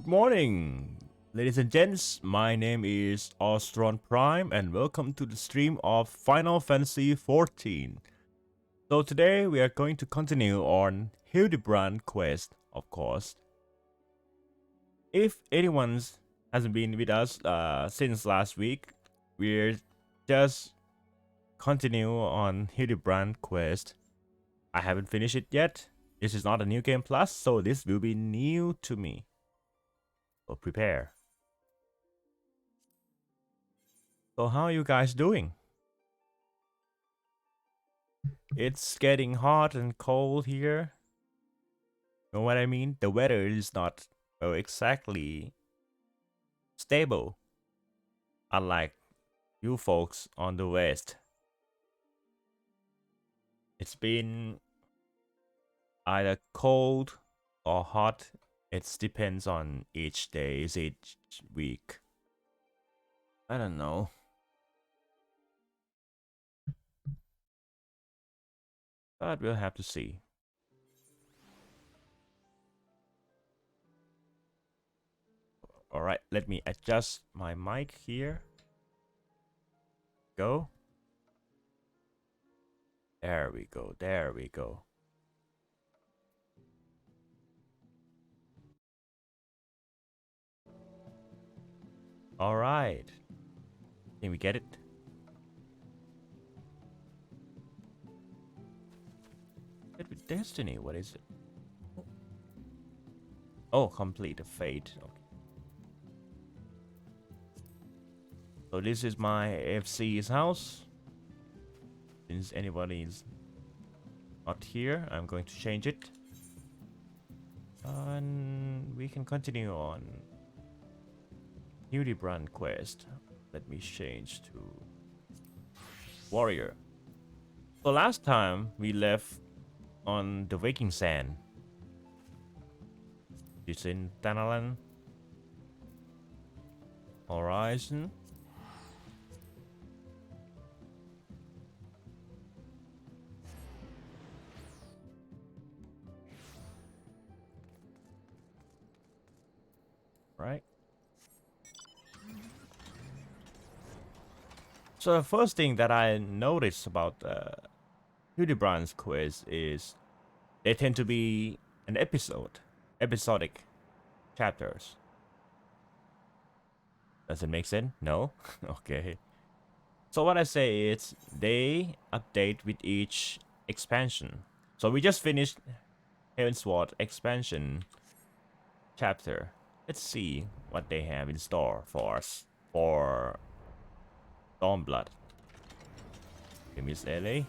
Good morning, ladies and gents. My name is Ostron Prime, and welcome to the stream of Final Fantasy XIV. So today we are going to continue on Hildibrand quest, of course. If anyone hasn't been with us since last week, we're just continue on Hildibrand quest. I haven't finished it yet. This is not a new game plus, so this will be new to me. So prepare. So how are you guys doing? It's getting hot and cold here. Know what I mean? The weather is not exactly stable, unlike you folks on the west. It's been either cold or hot. It depends on each day, each week. I don't know. But we'll have to see. Alright, let me adjust my mic here. Go. There we go, there we go. Alright. Can we get it? With Destiny, what is it? Oh, complete a fate. Okay. So this is my FC's house. Since anybody is not here, I'm going to change it. And we can continue on Hildibrand quest. Let me change to warrior. So last time we left on the Waking Sand. It's in Tanalan Horizon. Right. So the first thing that I noticed about Hildibrand's quest is they tend to be an episodic chapters. Does it make sense? No? Okay. So what I say is they update with each expansion. So we just finished Heavensward expansion chapter. Let's see what they have in store for us for Stormblood. Miss LA.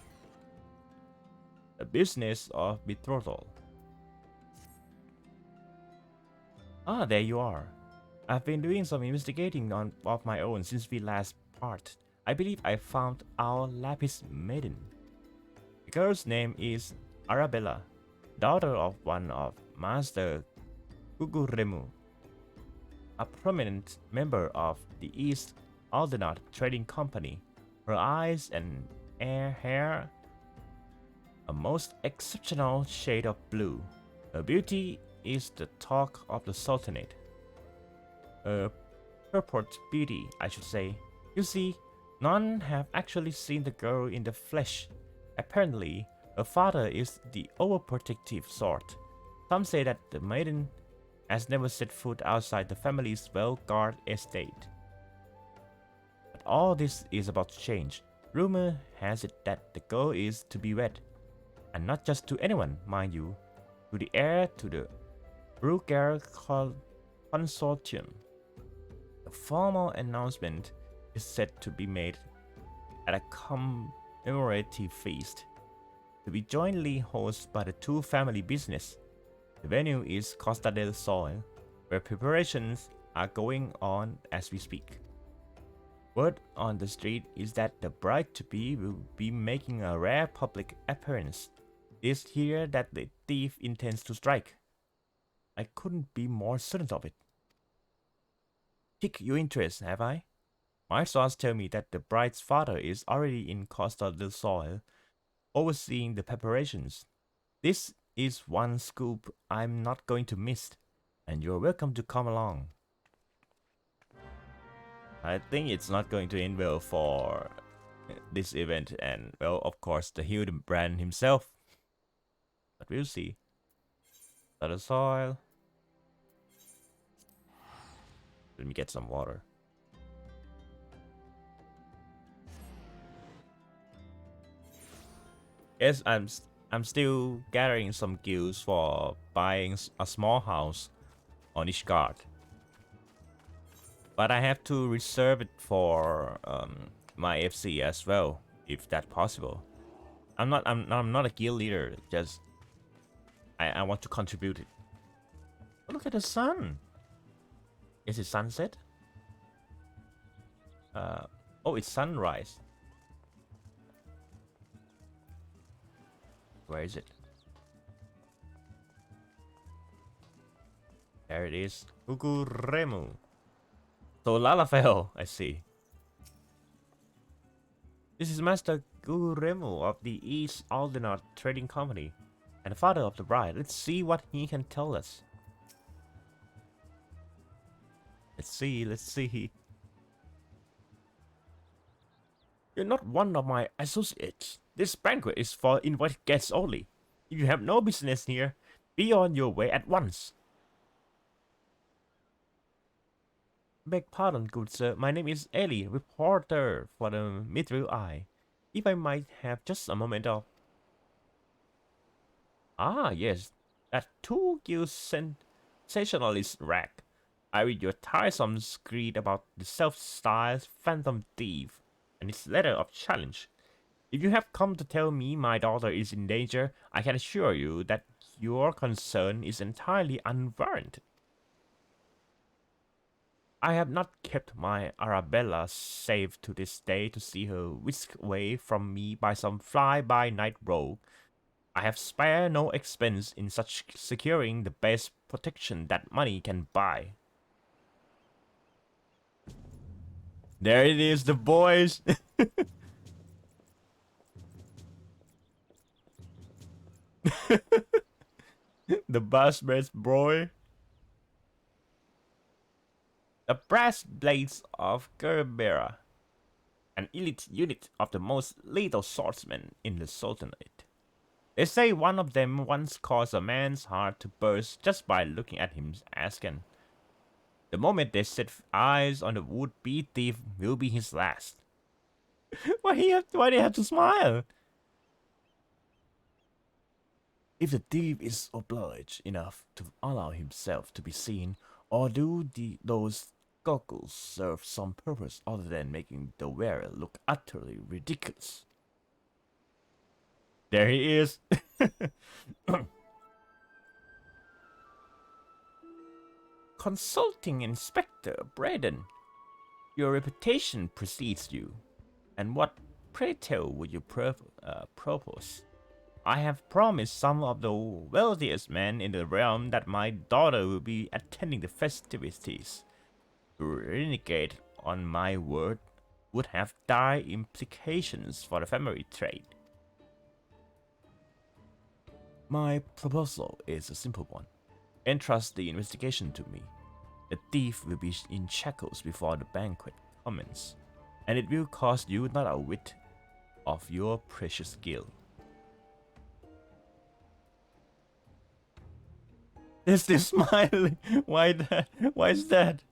The business of betrothal. Ah, there you are. I've been doing some investigating of my own since we last part. I believe I found our Lapis maiden. The girl's name is Arabella, daughter of one of Master Guguremu, a prominent member of the East Aldenot Trading Company. Her eyes and hair a most exceptional shade of blue. Her beauty is the talk of the Sultanate. Purport beauty, I should say. You see, none have actually seen the girl in the flesh. Apparently, her father is the overprotective sort. Some say that the maiden has never set foot outside the family's well-guarded estate. But all this is about to change. Rumor has it that the girl is to be wed. And not just to anyone, mind you, to the heir to the Bruger Consortium. The formal announcement is set to be made at a commemorative feast, to be jointly hosted by the two family business. The venue is Costa del Sol, where preparations are going on as we speak. Word on the street is that the bride-to-be will be making a rare public appearance. It's here that the thief intends to strike. I couldn't be more certain of it. Piqued your interest, have I? My sources tell me that the bride's father is already in Costa del Sol, overseeing the preparations. This is one scoop I'm not going to miss. and you're welcome to come along. I think it's not going to end well for this event, and well, of course, the Hildibrand himself. But we'll see. Costa del Sol. Let me get some water. Yes, I'm still gathering some gills for buying a small house on each guard. But I have to reserve it for my FC as well, if that's possible. I'm not a guild leader. Just I want to contribute it. Oh, look at the sun. Is it sunset? Oh, it's sunrise. Where is it? There it is. Guguremu. So Lalafell, I see. This is Master Guremu of the East Aldenard Trading Company and the father of the bride. Let's see what he can tell us. Let's see. You're not one of my associates. This banquet is for invited guests only. If you have no business here, be on your way at once. Beg pardon, good sir. My name is Ellie, reporter for the Mithril Eye. If I might have just a moment of... Ah, yes. That two-guild sensationalist rag. I read your tiresome screed about the self-styled phantom thief and his letter of challenge. If you have come to tell me my daughter is in danger, I can assure you that your concern is entirely unwarranted. I have not kept my Arabella safe to this day to see her whisked away from me by some fly-by-night rogue. I have spared no expense in such securing the best protection that money can buy. There it is, the boys! The best boy. The brass blades of Gerbera, an elite unit of the most lethal swordsmen in the Sultanate. They say one of them once caused a man's heart to burst just by looking at him askance. The moment they set eyes on the would-be thief will be his last. Why do you have to smile? If the thief is obliged enough to allow himself to be seen, or do those goggles serve some purpose other than making the wearer look utterly ridiculous? There he is. Consulting Inspector Braden, your reputation precedes you. And what, pray tell, would you propose? I have promised some of the wealthiest men in the realm that my daughter will be attending the festivities. To renegade on my word would have dire implications for the family trade. My proposal is a simple one. Entrust the investigation to me. The thief will be in shackles before the banquet commences, and it will cost you not a whit of your precious skill. They're still smiling. Why that? Why is that?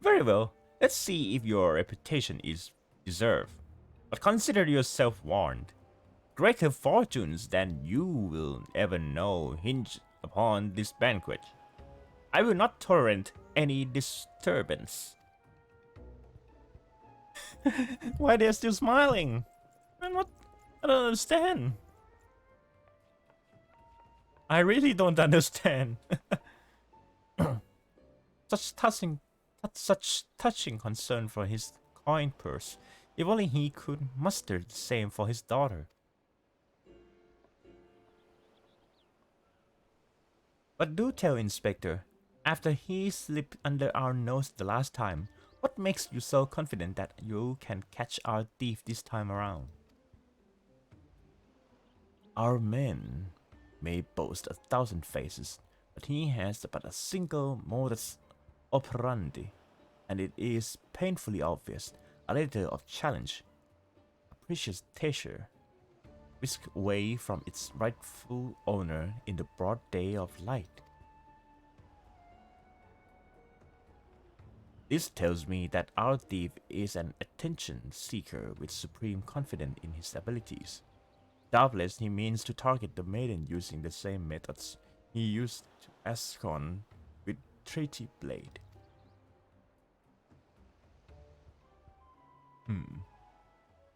Very well. Let's see if your reputation is deserved. But consider yourself warned. Greater fortunes than you will ever know hinge upon this banquet. I will not tolerate any disturbance. Why they're still smiling? I don't understand. I really don't understand. Such touching concern for his coin purse. If only he could muster the same for his daughter. But do tell, Inspector, after he slipped under our nose the last time, what makes you so confident that you can catch our thief this time around? Our men may boast 1,000 faces, but he has but a single modus operandi, and it is painfully obvious. A letter of challenge, a precious treasure, whisked away from its rightful owner in the broad day of light. This tells me that our thief is an attention seeker with supreme confidence in his abilities. Doubtless he means to target the maiden using the same methods he used to Ostron with Treaty Blade.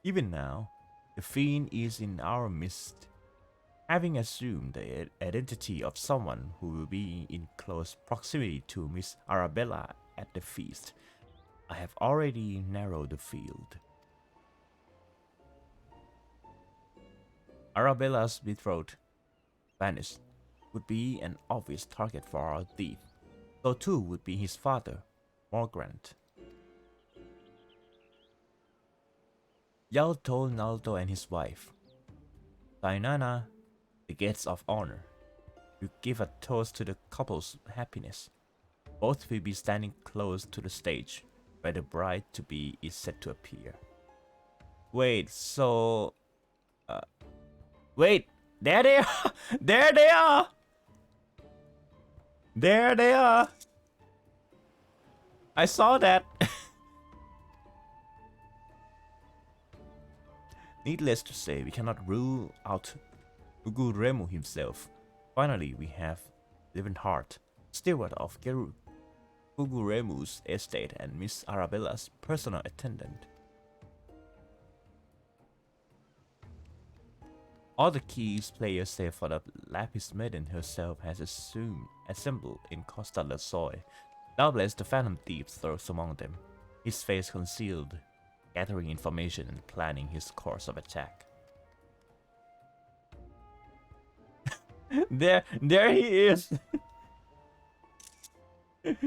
Even now, the fiend is in our midst. Having assumed the identity of someone who will be in close proximity to Miss Arabella at the feast, I have already narrowed the field. Arabella's betrothed, banished, would be an obvious target for our thief. So too would be his father, Morgrant. Yao told Naldo and his wife, Tainana, the guests of honor, you give a toast to the couple's happiness. Both will be standing close to the stage, where the bride-to-be is set to appear. Wait, so... wait! There they are! There they are! There they are! I saw that! Needless to say, we cannot rule out Uguremu himself. Finally, we have Levenhart, steward of Uguremu's estate and Miss Arabella's personal attendant. All the keys players save for the Lapis Maiden herself has assembled in Costa del Sol. Doubtless the Phantom Thief lurks among them, his face concealed, gathering information and planning his course of attack. There he is!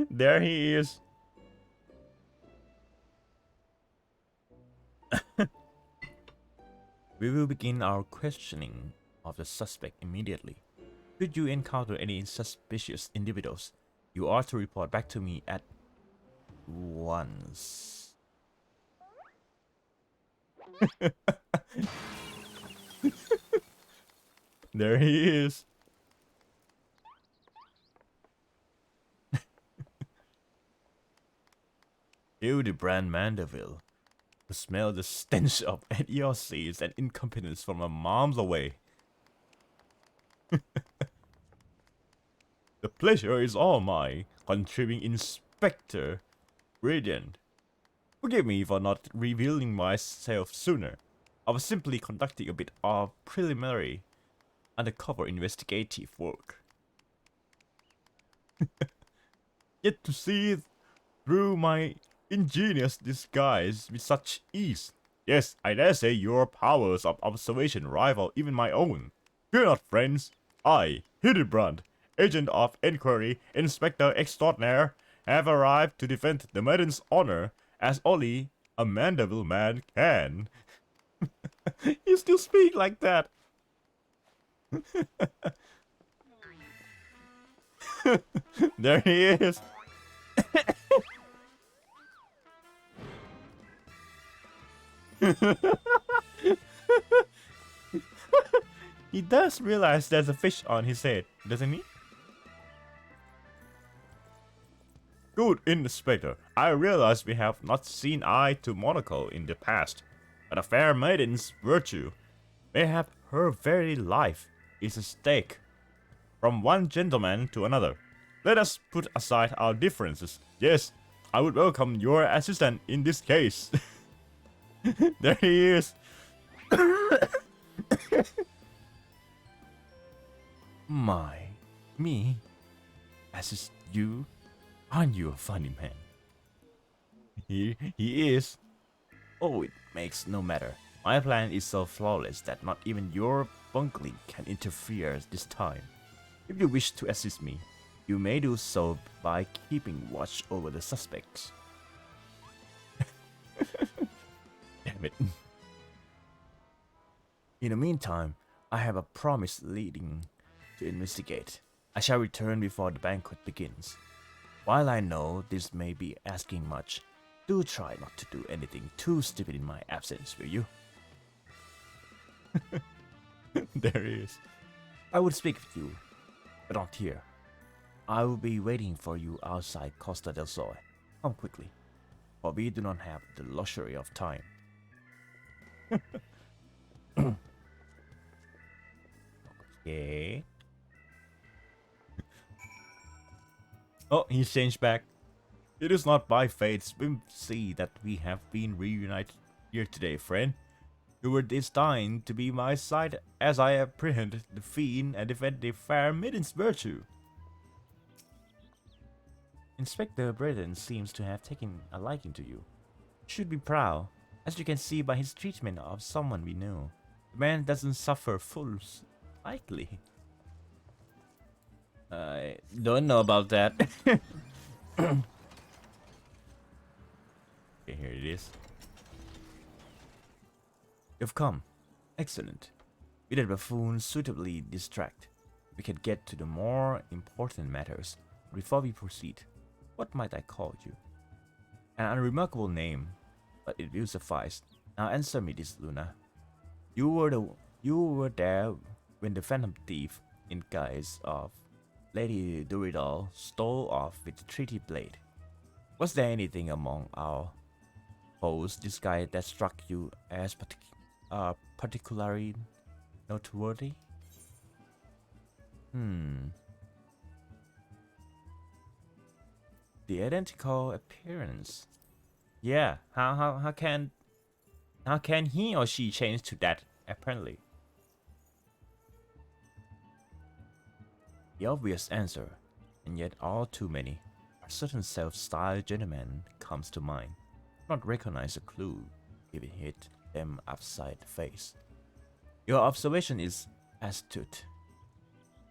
There he is! We will begin our questioning of the suspect immediately. Should you encounter any suspicious individuals, you are to report back to me at once. There he is. Hildibrand Mandeville, to smell the stench of idiocies and incompetence from a miles away. The pleasure is all mine, contributing Inspector Radiant. Forgive me for not revealing myself sooner. I was simply conducting a bit of preliminary undercover investigative work. Yet to see through my ingenious disguise with such ease. Yes, I dare say your powers of observation rival even my own. Fear not, friends. I, Hildibrand, agent of inquiry, inspector extraordinaire, have arrived to defend the maiden's honor as only a Mandeville man can. You still speak like that. There he is. He does realize there's a fish on his head, doesn't he? Good Inspector, I realize we have not seen eye to Monaco in the past, but a fair maiden's virtue, mayhap her very life, is at stake. From one gentleman to another, let us put aside our differences. Yes, I would welcome your assistance in this case. There he is. Me? Assist you? Aren't you a funny man? He is. Oh, it makes no matter. My plan is so flawless that not even your bungling can interfere this time. If you wish to assist me, you may do so by keeping watch over the suspects. Damn it. In the meantime, I have a promise leading to investigate. I shall return before the banquet begins. While I know this may be asking much, do try not to do anything too stupid in my absence, will you? There he is. I would speak with you, but not here. I will be waiting for you outside Costa del Sol. Come quickly, for we do not have the luxury of time. Okay. Oh, he changed back. It is not by fate's whimsy that we have been reunited here today, friend. You were destined to be my side as I apprehend the fiend and defend the fair maiden's virtue. Inspector Braden seems to have taken a liking to you. Should be proud, as you can see by his treatment of someone we know. The man doesn't suffer fools lightly. I don't know about that. Okay, here it is. You've come. Excellent. With the buffoon suitably distracted, we can get to the more important matters. Before we proceed, what might I call you? An unremarkable name, but it will suffice. Now answer me this, Luna. You were there when the phantom thief, in guise of Lady Duridal, stole off with the treaty blade. Was there anything among our foes disguised that struck you as particularly noteworthy? The identical appearance. Yeah, how can he or she change to that, apparently? The obvious answer, and yet all too many, a certain self-styled gentleman comes to mind. Not recognize a clue if it hit them upside the face. Your observation is astute.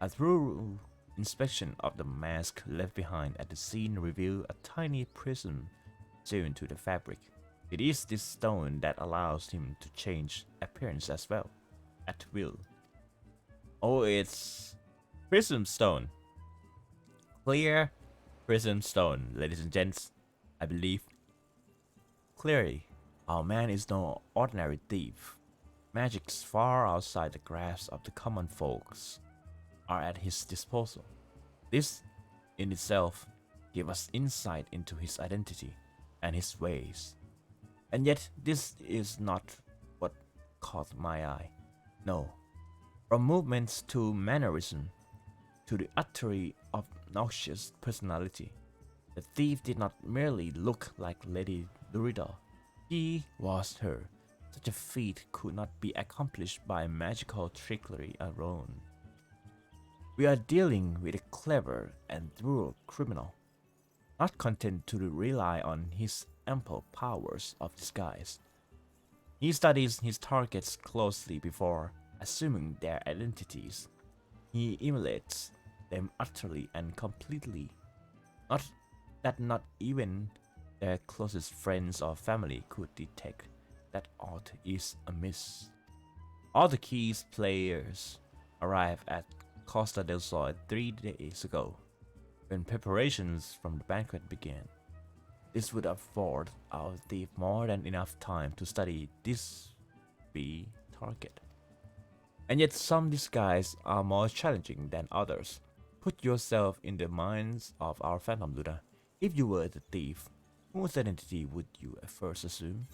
A thorough inspection of the mask left behind at the scene revealed a tiny prism sewn to the fabric. It is this stone that allows him to change appearance as well, at will. Oh, it's prism stone. Clear prism stone, ladies and gents, I believe. Clearly, our man is no ordinary thief. Magics far outside the grasp of the common folks are at his disposal. This, in itself, gives us insight into his identity and his ways. And yet, this is not what caught my eye. No. From movements to mannerism, to the utterly obnoxious personality, the thief did not merely look like Lady Duridal. He was her. Such a feat could not be accomplished by magical trickery alone. We are dealing with a clever and thorough criminal, not content to rely on his ample powers of disguise. He studies his targets closely before assuming their identities. He emulates them utterly and completely, not even their closest friends or family could detect that aught is amiss. All the key players arrived at Costa del Sol 3 days ago, when preparations from the banquet began. This would afford our thief more than enough time to study this be target. And yet some disguises are more challenging than others. Put yourself in the minds of our Phantom Luna. If you were the thief, whose identity would you at first assume?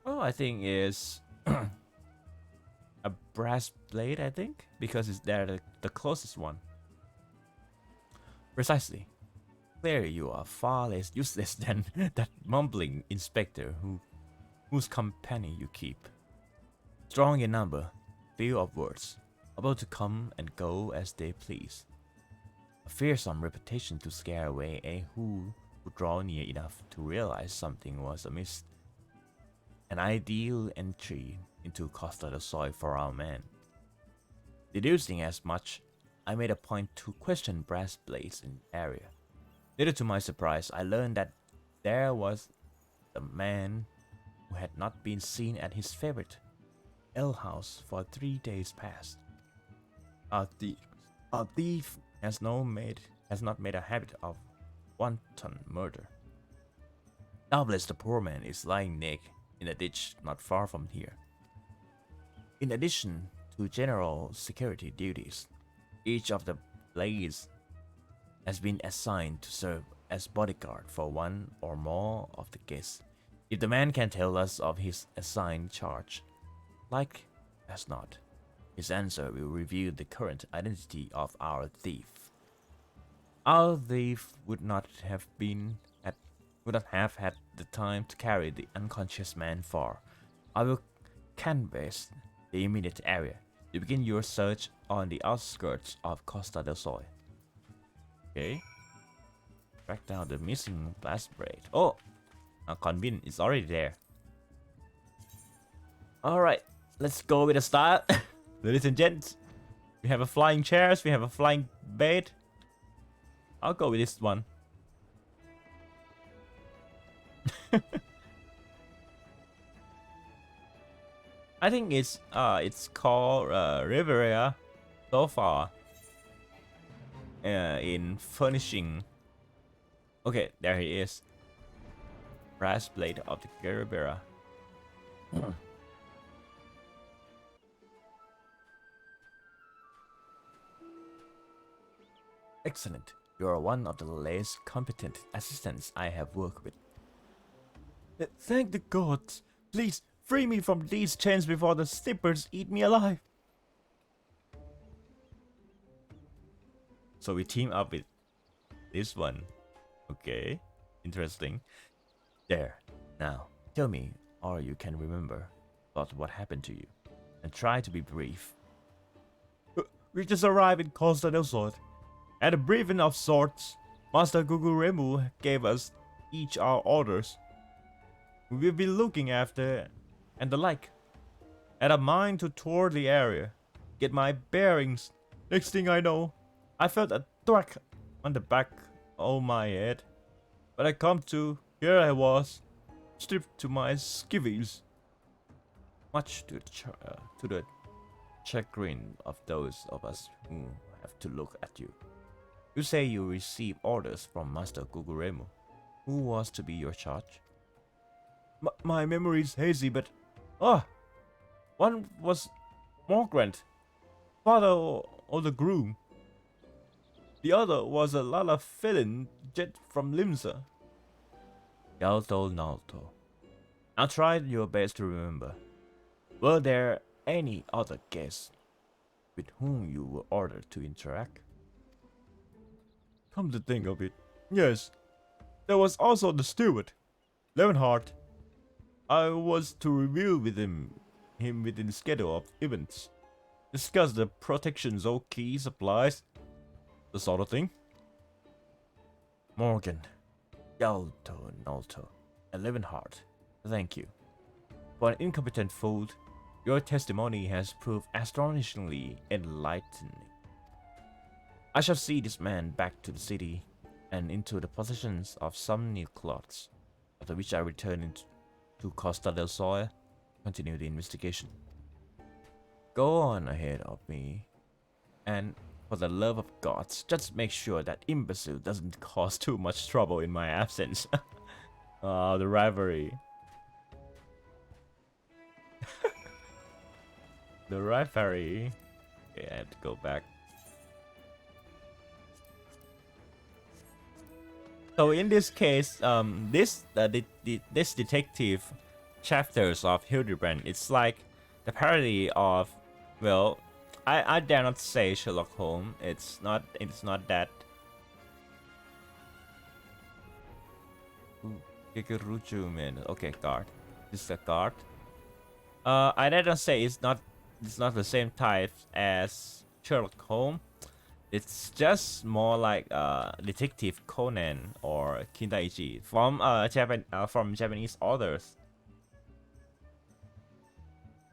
Well, I think it's a brass blade, I think, because they're the closest one. Precisely. Clearly you are far less useless than that mumbling inspector whose company you keep. Strong in number, few of words, able to come and go as they please. A fearsome reputation to scare away a who would draw near enough to realize something was amiss. An ideal entry into Costa del Sol for our man. Deducing as much, I made a point to question brass blades in the area. Little to my surprise, I learned that there was the man who had not been seen at his favorite ale house for 3 days past. Our thief A thief has not made a habit of wanton murder. Doubtless the poor man is lying naked in a ditch not far from here. In addition to general security duties, each of the blades has been assigned to serve as bodyguard for one or more of the guests. If the man can tell us of his assigned charge, like as not, his answer will reveal the current identity of our thief. Our thief would not have had the time to carry the unconscious man far. I will canvass the immediate area. You begin your search on the outskirts of Costa del Sol. Okay. Track down the missing blast braid. Oh! Convene is already there. Alright, let's go with the style. Ladies and gents, we have a flying chairs, we have a flying bed. I'll go with this one. I think it's called Riviera so far. In furnishing. Okay, there he is. Brass blade of the Riviera. Excellent. You are one of the least competent assistants I have worked with. Thank the gods. Please free me from these chains before the snippers eat me alive. So we team up with this one. Okay, interesting. There. Now, tell me all you can remember about what happened to you, and try to be brief. We just arrived in Costa del Sol. At a briefing of sorts, Master Guguremu gave us each our orders. We will be looking after and the like. Had a mind to tour the area, get my bearings. Next thing I know, I felt a thwack on the back of my head. But I come to, here I was, stripped to my skivvies. Much to the chagrin of those of us who have to look at you. You say you received orders from Master Guguremu. Who was to be your charge? My memory is hazy, but... one was Morgrant, father of the groom. The other was a Lala Felin jet from Limsa. Yalto Nalto. Now try your best to remember. Were there any other guests with whom you were ordered to interact? Come to think of it, yes. There was also the steward, Levenhart. I was to review with him within the schedule of events. Discuss the protections of key supplies, the sort of thing. Morgan, Yalto, Nalto, and Levenhart, thank you. For an incompetent fool, your testimony has proved astonishingly enlightening. I shall see this man back to the city and into the possessions of some new cloths, after which I return to Costa del Sol, continue the investigation. Go on ahead of me, and for the love of gods, just make sure that imbecile doesn't cause too much trouble in my absence. Oh, the rivalry. The rivalry. Okay, I have to go back. So in this case, this detective chapters of Hildibrand, it's like the parody of, well, I dare not say Sherlock Holmes. It's not that. Kikuruchu man. Okay, guard. This is a guard. I dare not say it's not the same type as Sherlock Holmes. It's just more like Detective Conan or Kindaichi from Japanese authors.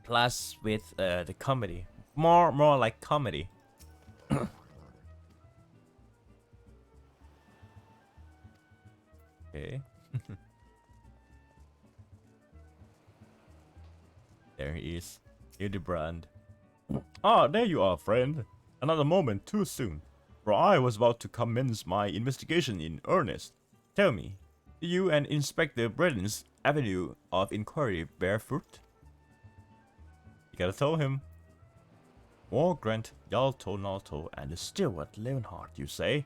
Plus with the comedy, more like comedy. Okay. There he is, Hildibrand. Oh, there you are, friend. another moment too soon, for I was about to commence my investigation in earnest. Tell me, do you and Inspector Braden's avenue of inquiry bear fruit? You gotta tell him. War Grant, Yalto Nalto, and the steward Leonhard, you say?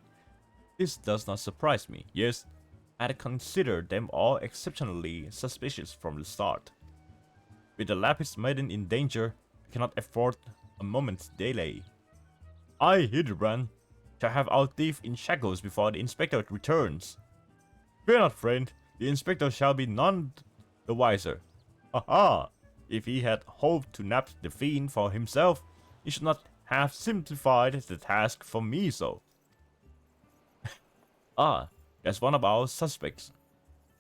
This does not surprise me. Yes, I had considered them all exceptionally suspicious from the start. With the Lapis Maiden in danger, I cannot afford a moment's delay. I, Hildibrand, shall have our thief in shackles before the inspector returns. Fear not, friend, the inspector shall be none the wiser. Aha! If he had hoped to nab the fiend for himself, he should not have simplified the task for me so. Ah, there's one of our suspects,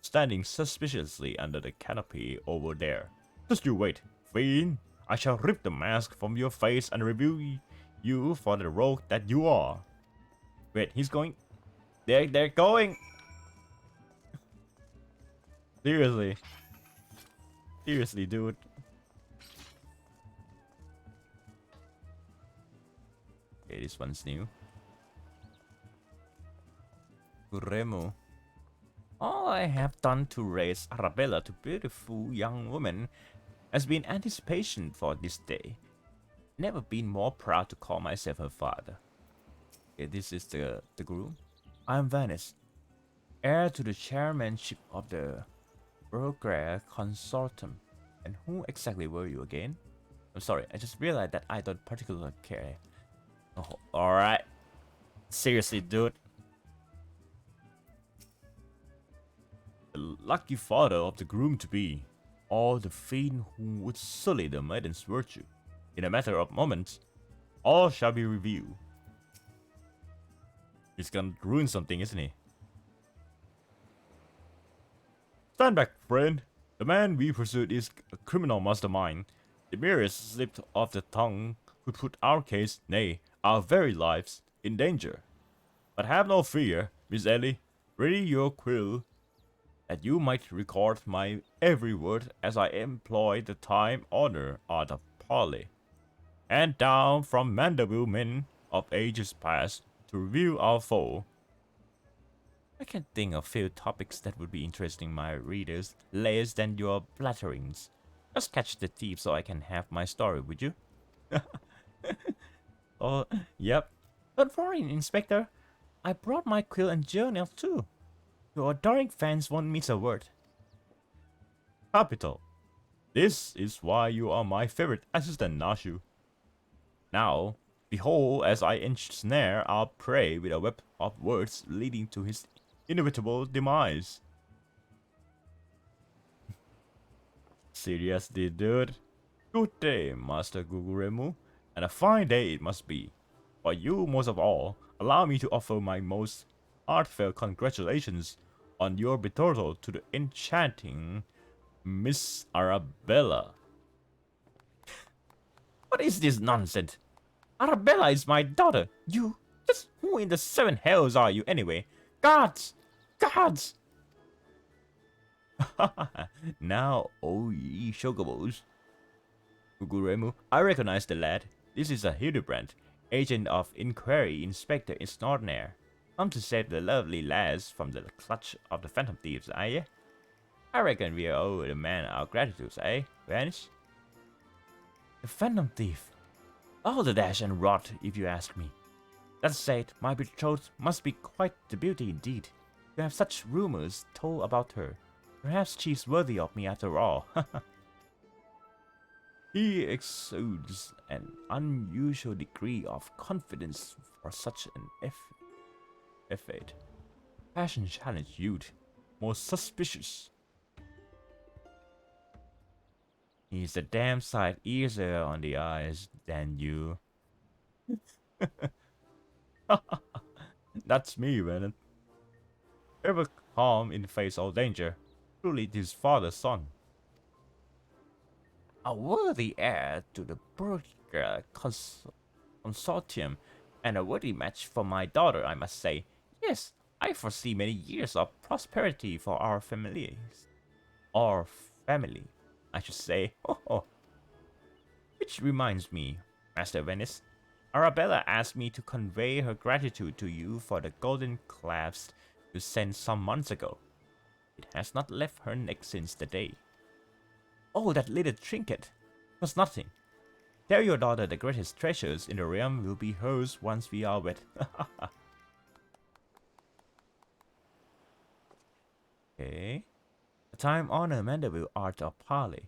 standing suspiciously under the canopy over there. Just you wait, fiend. I shall rip the mask from your face and review you for the rogue that you are. Wait, he's going. They're going. Seriously. Seriously, dude. Okay, this one's new. Remo. All I have done to raise Arabella to beautiful young woman has been anticipation for this day. Never been more proud to call myself her father. Okay, this is the groom. I'm Venice, heir to the chairmanship of the Burger Consortium. And who exactly were you again? I'm sorry, I just realized that I don't particularly care. Oh, alright. Seriously, dude. The lucky father of the groom-to-be, or the fiend who would sully the maiden's virtue. In a matter of moments, all shall be revealed. He's gonna ruin something, isn't he? Stand back, friend. The man we pursued is a criminal mastermind. The merest slip of the tongue could put our case, nay, our very lives, in danger. But have no fear, Miss Ellie. Ready your quill, that you might record my every word as I employ the time-honored art of parley. And down from Mandeville men of ages past to review our foe. I can think of few topics that would be interesting my readers less than your flatterings. Just catch the thief so I can have my story, would you? Oh, yep. Don't worry, Inspector. I brought my quill and journal too. Your adoring fans won't miss a word. Capital. This is why you are my favorite assistant, Nashu. Now, behold as I ensnare our prey with a web of words leading to his inevitable demise. Seriously, dude. Good day, Master Guguremu, and a fine day it must be. For you, most of all, allow me to offer my most heartfelt congratulations on your betrothal to the enchanting Miss Arabella. What is this nonsense? Arabella is my daughter. You, just who in the seven hells are you anyway? Gods! Gods! Now, oh ye chocobos. Guguremu, I recognize the lad. This is a Hildibrand, agent of inquiry inspector extraordinaire. Come to save the lovely lass from the clutch of the phantom thieves, are ye? I reckon we owe the man our gratitude, eh, Vanish? The phantom thief? All the dash and rot, if you ask me. That said, my betrothed must be quite the beauty indeed. You have such rumors told about her. Perhaps she's worthy of me after all. He exudes an unusual degree of confidence for such an effort. Passion-challenged youth, most suspicious. He's a damn sight easier on the eyes than you. That's me, Renan. Ever calm in the face of danger. Truly his father's son. A worthy heir to the Burger Consortium, and a worthy match for my daughter, I must say. Yes, I foresee many years of prosperity for our families. Our family, I should say. Which reminds me, Master Venice, Arabella asked me to convey her gratitude to you for the golden clasp you sent some months ago. It has not left her neck since the day. Oh, that little trinket was nothing. Tell your daughter the greatest treasures in the realm will be hers once we are wed. Okay. A time-honored Mandeville art of parley.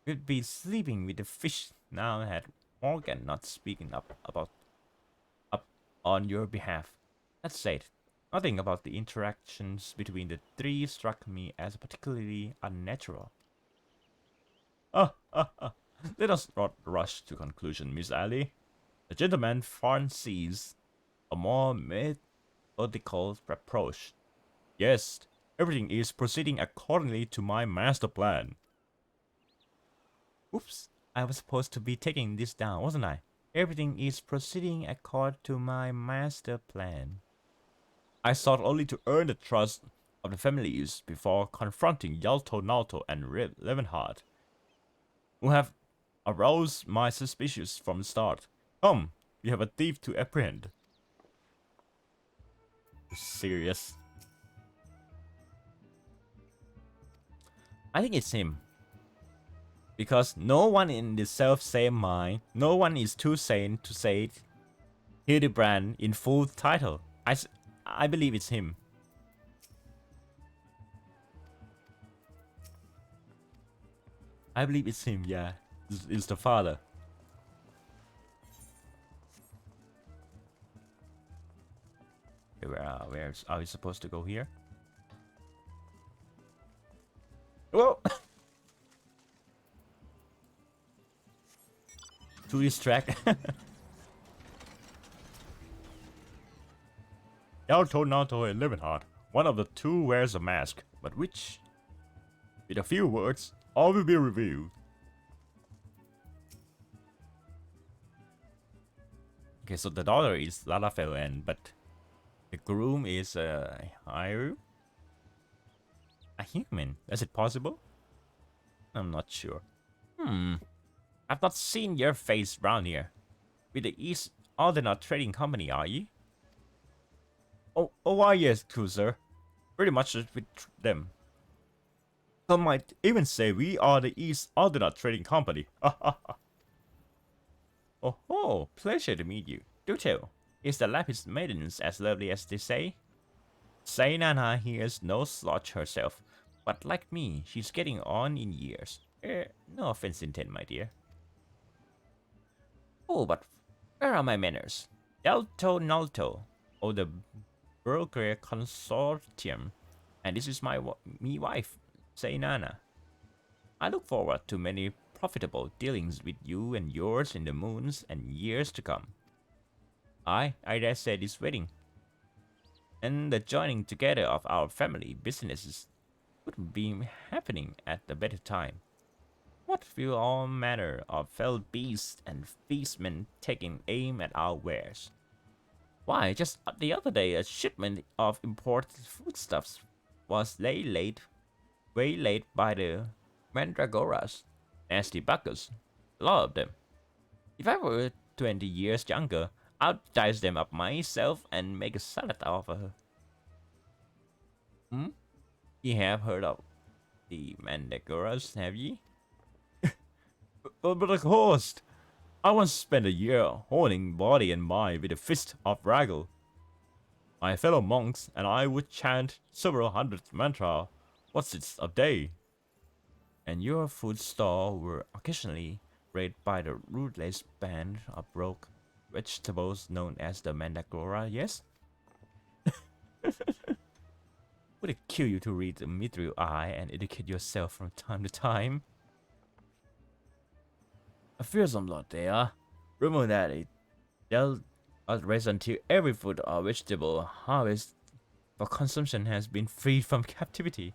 We'd be sleeping with the fish now had Morgan not speaking up on your behalf. That said, nothing about the interactions between the three struck me as particularly unnatural. Let us not rush to conclusion, Miss Alley. The gentleman fancies a more methodical approach. Yes, everything is proceeding accordingly to my master plan. Oops, I was supposed to be taking this down, wasn't I? Everything is proceeding according to my master plan. I sought only to earn the trust of the families before confronting Yalto Nalto and Levenhard, who have aroused my suspicions from the start. Come, we have a thief to apprehend. Serious? I think it's him. Because no one in the self-same mind, no one is too sane to say Hildibrand in full title. I believe it's him. I believe it's him, yeah. It's the father. Okay, where are we supposed to go here? Whoa! To distract. Yalto, Nato, and Levenhard. One of the two wears a mask, but which? With a few words, all will be revealed. Okay, so the daughter is Lalafell, but the groom is Hairu? A human? Is it possible? I'm not sure. I've not seen your face round here. With the East Aldernot Trading Company, are you? Oh, why yes, cruiser. Pretty much with them. Some might even say we are the East Aldernot Trading Company. Oh, pleasure to meet you. Do tell, is the Lapis Maidens as lovely as they say? Say Nana here's no slouch herself, but like me, she's getting on in years. No offense intended, my dear. Oh, but where are my manners? Delto Nalto, or the broker consortium, and this is my wife, say Nana. I look forward to many profitable dealings with you and yours in the moons and years to come. I dare say this wedding and the joining together of our family businesses wouldn't be happening at a better time. What will all manner of fell beasts and feastmen taking aim at our wares? Why, just the other day a shipment of imported foodstuffs was waylaid by the Mandragoras. Nasty buggers. A lot of them. If I were 20 years younger, I'd dice them up myself and make a salad out of her. You have heard of the Mandragoras, have ye? But of course, I once spent a year honing body and mind with a fist of Raggle. My fellow monks and I would chant several hundred mantra a day. And your food stall were occasionally raided by the ruthless band of broke vegetables known as the Mandragora, yes? Would it kill you to read the mithril eye and educate yourself from time to time? A fearsome lot they are. Rumor that they'll rest until every food or vegetable harvest for consumption has been freed from captivity.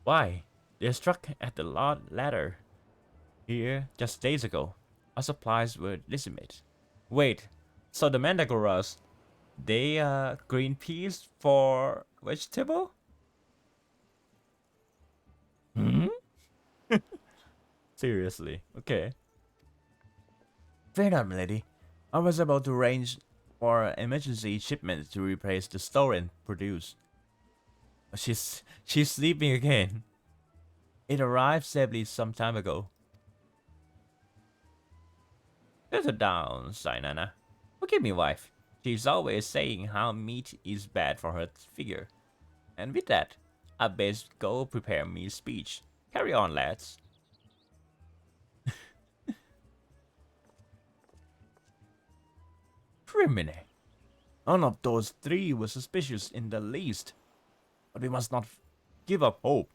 Why? They struck at the ladder here just days ago. Our supplies were decimated. Wait, so the Mandragoras, they green peas for vegetable? Seriously, okay. Fair enough, milady. I was about to arrange for an emergency shipment to replace the stolen produce. She's sleeping again. It arrived safely some time ago. Settle down, Sainana. Forgive me, wife. She's always saying how meat is bad for her figure. And with that, I best go prepare me a speech. Carry on, lads. Criminy. None of those three were suspicious in the least. But we must not give up hope,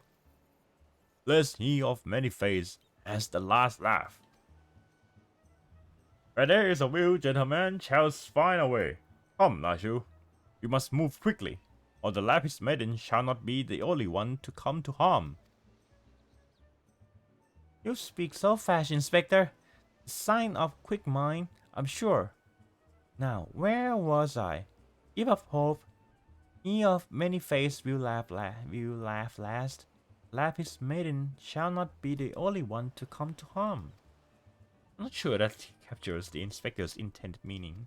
lest he of many faces has the last laugh. Where there is a will, gentlemen shall find a way. Come, Nashu. You must move quickly, or the Lapis Maiden shall not be the only one to come to harm. You speak so fast, Inspector. A sign of quick mind, I'm sure. Now, where was I? Give up hope. He of many faces will laugh last. Lapis Maiden shall not be the only one to come to harm. I'm not sure that captures the inspector's intended meaning.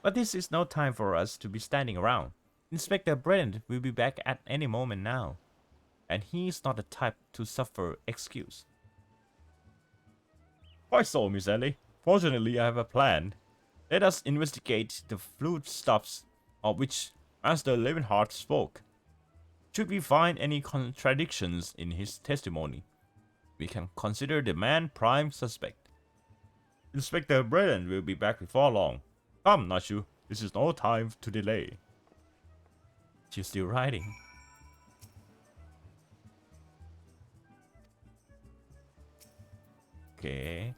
But this is no time for us to be standing around. Inspector Brand will be back at any moment now. And he's not the type to suffer excuse. Quite so, Miss Ellie. Fortunately, I have a plan. Let us investigate the foodstuffs of which Master Levenhart spoke. Should we find any contradictions in his testimony, we can consider the man prime suspect. Inspector Braden will be back before long. Come, Nashu, this is no time to delay. She's still writing. Okay.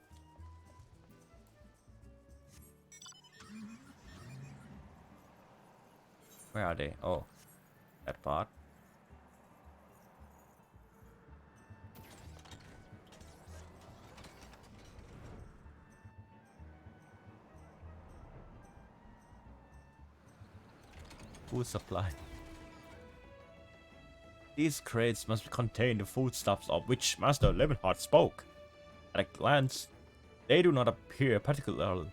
Where are they? Oh, that part. Food supply. These crates must contain the foodstuffs of which Master Levenhart spoke. At a glance, they do not appear particularly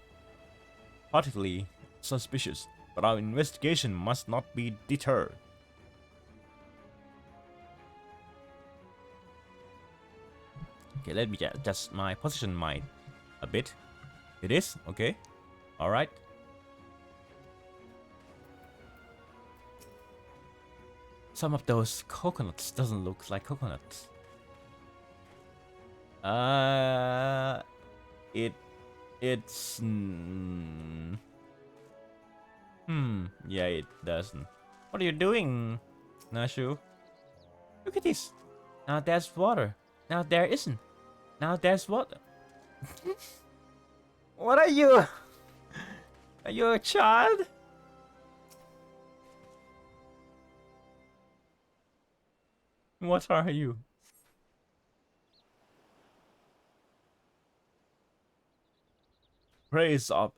suspicious, but our investigation must not be deterred. Okay, let me adjust my position mind a bit. It is? Okay. Alright. Some of those coconuts doesn't look like coconuts. It's yeah, it doesn't. What are you doing, Nashu? Look at this. Now there's water. Now there isn't. Now there's water. What are you? Are you a child? What are you? Praise of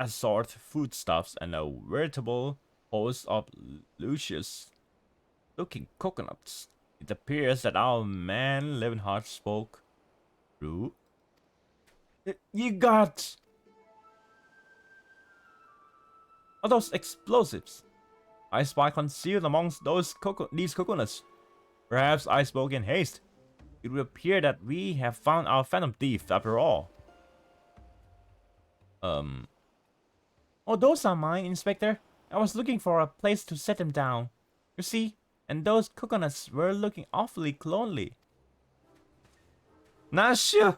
assorted foodstuffs and a veritable host of luscious looking coconuts. It appears that our man Levenhart spoke true. You got are those explosives? I spy concealed amongst these coconuts. Perhaps I spoke in haste. It would appear that we have found our phantom thief after all. Oh, those are mine, Inspector. I was looking for a place to set them down. You see, and those coconuts were looking awfully lonely. Nashu!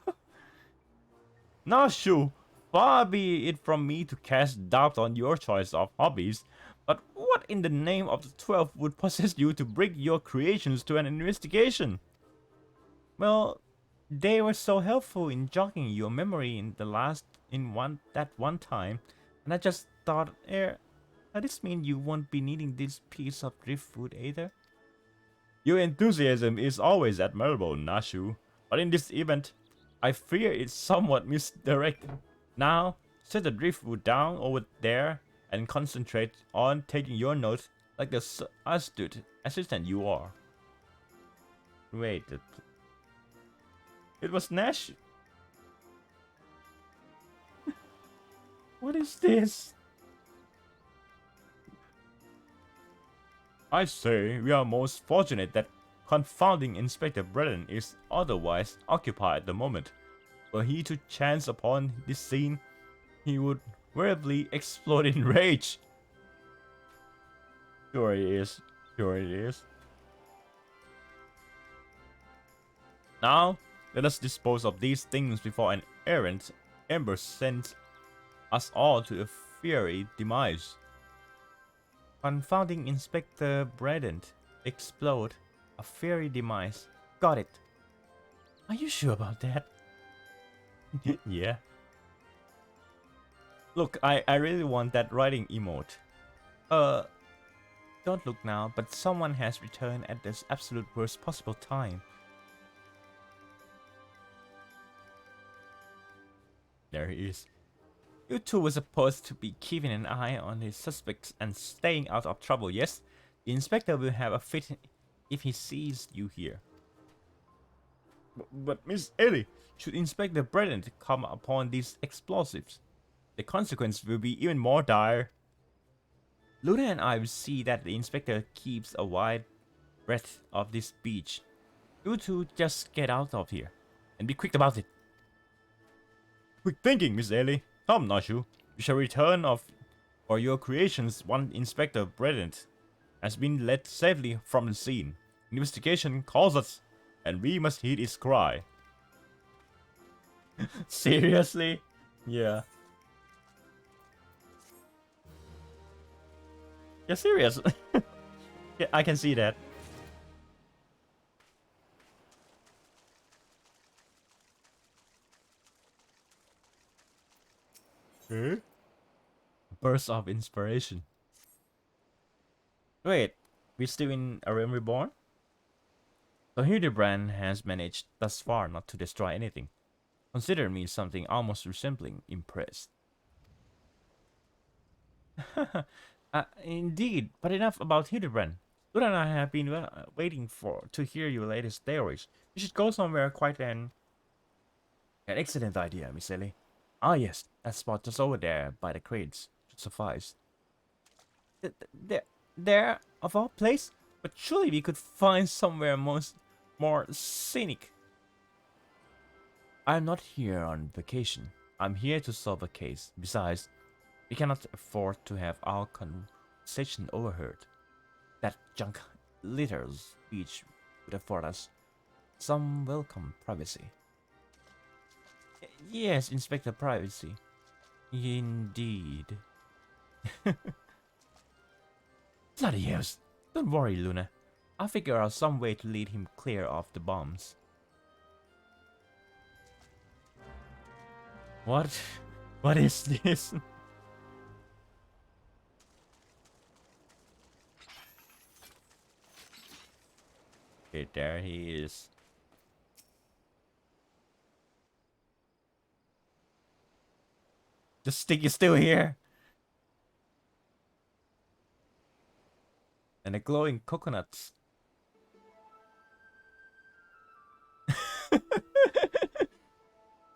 Nashu! Far be it from me to cast doubt on your choice of hobbies, but what in the name of the 12 would possess you to bring your creations to an investigation? Well, they were so helpful in jogging your memory in that one time, and I just thought, does this mean you won't be needing this piece of driftwood either? Your enthusiasm is always admirable, Nashu, but in this event, I fear it's somewhat misdirected. Now, set the driftwood down over there and concentrate on taking your notes like the astute assistant you are. Wait, it was Nash. What is this? I say we are most fortunate that confounding Inspector Brennan is otherwise occupied at the moment. Were he to chance upon this scene, he would verbally explode in rage. Sure it is. Sure it is. Now, let us dispose of these things before an errant ember sends us all to a fiery demise. Confounding Inspector Brennan. Explode. A fiery demise. Got it. Are you sure about that? Yeah. Look, I really want that writing emote. Don't look now, but someone has returned at this absolute worst possible time. There he is. You two were supposed to be keeping an eye on his suspects and staying out of trouble, yes? The inspector will have a fit if he sees you here. But Miss Ellie, should Inspector Brennan come upon these explosives, the consequence will be even more dire. Luna and I will see that the inspector keeps a wide breadth of this beach. You two just get out of here, and be quick about it. Quick thinking, Miss Ellie. Come, Nashu. We shall return for your creations once Inspector Brennan has been led safely from the scene. Investigation calls us, and we must heed its cry. Seriously? Yeah. You're serious? Yeah, I can see that. Huh? Burst of inspiration. Wait, we still in A Realm Reborn? So Hildibrand has managed thus far not to destroy anything. Consider me something almost resembling impressed. Indeed, but enough about Hildibrand. Luna and I have been waiting to hear your latest theories. We should go somewhere quite an excellent idea, Miss Ellie. Ah yes, that spot just over there by the crates should suffice. There, of all place? But surely we could find somewhere more scenic. I'm not here on vacation. I'm here to solve a case. Besides, we cannot afford to have our conversation overheard. That junk litter's speech would afford us some welcome privacy. Yes, Inspector Privacy. Indeed. Bloody hells. Don't worry, Luna. I'll figure out some way to lead him clear of the bombs. What? What is this? Okay, there he is. The stick is still here. And the glowing coconuts.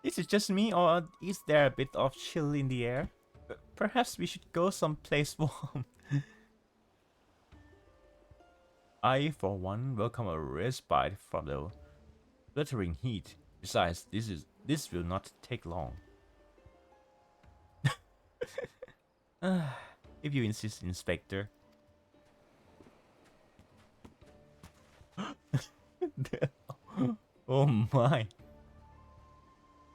Is it just me, or is there a bit of chill in the air? Perhaps we should go someplace warm. I, for one, welcome a respite from the glittering heat. Besides, this will not take long. If you insist, Inspector. Oh my.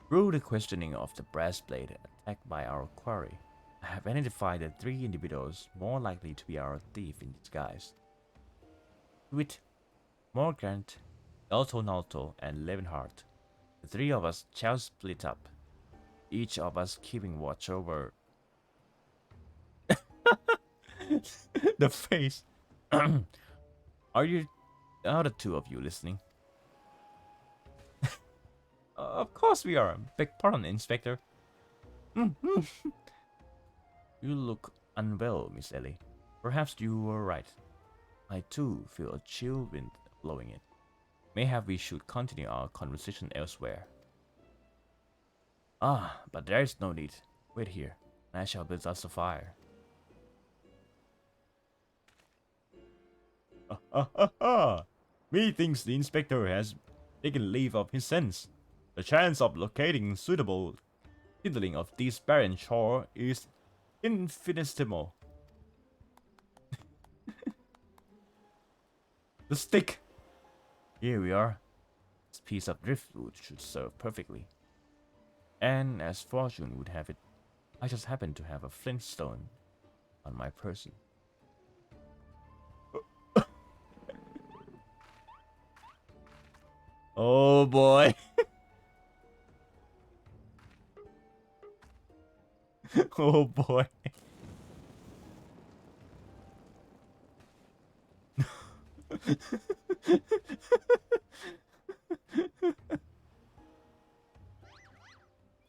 Through the questioning of the brass blade attacked by our quarry, I have identified the 3 individuals more likely to be our thief in disguise. With Morgant, Nalto, and Levenhart, the 3 of us shall split up, each of us keeping watch over the face. Are you the other 2 of you listening? Of course we are. Beg pardon, Inspector. You look unwell, Miss Ellie. Perhaps you were right. I too feel a chill wind blowing in. Mayhap we should continue our conversation elsewhere. Ah, but there is no need. Wait here. I shall build us a fire. Methinks the inspector has taken leave of his sense. The chance of locating suitable kindling of this barren shore is infinitesimal. The stick! Here we are. This piece of driftwood should serve perfectly. And as fortune would have it, I just happen to have a flintstone on my person. Oh boy. Oh boy.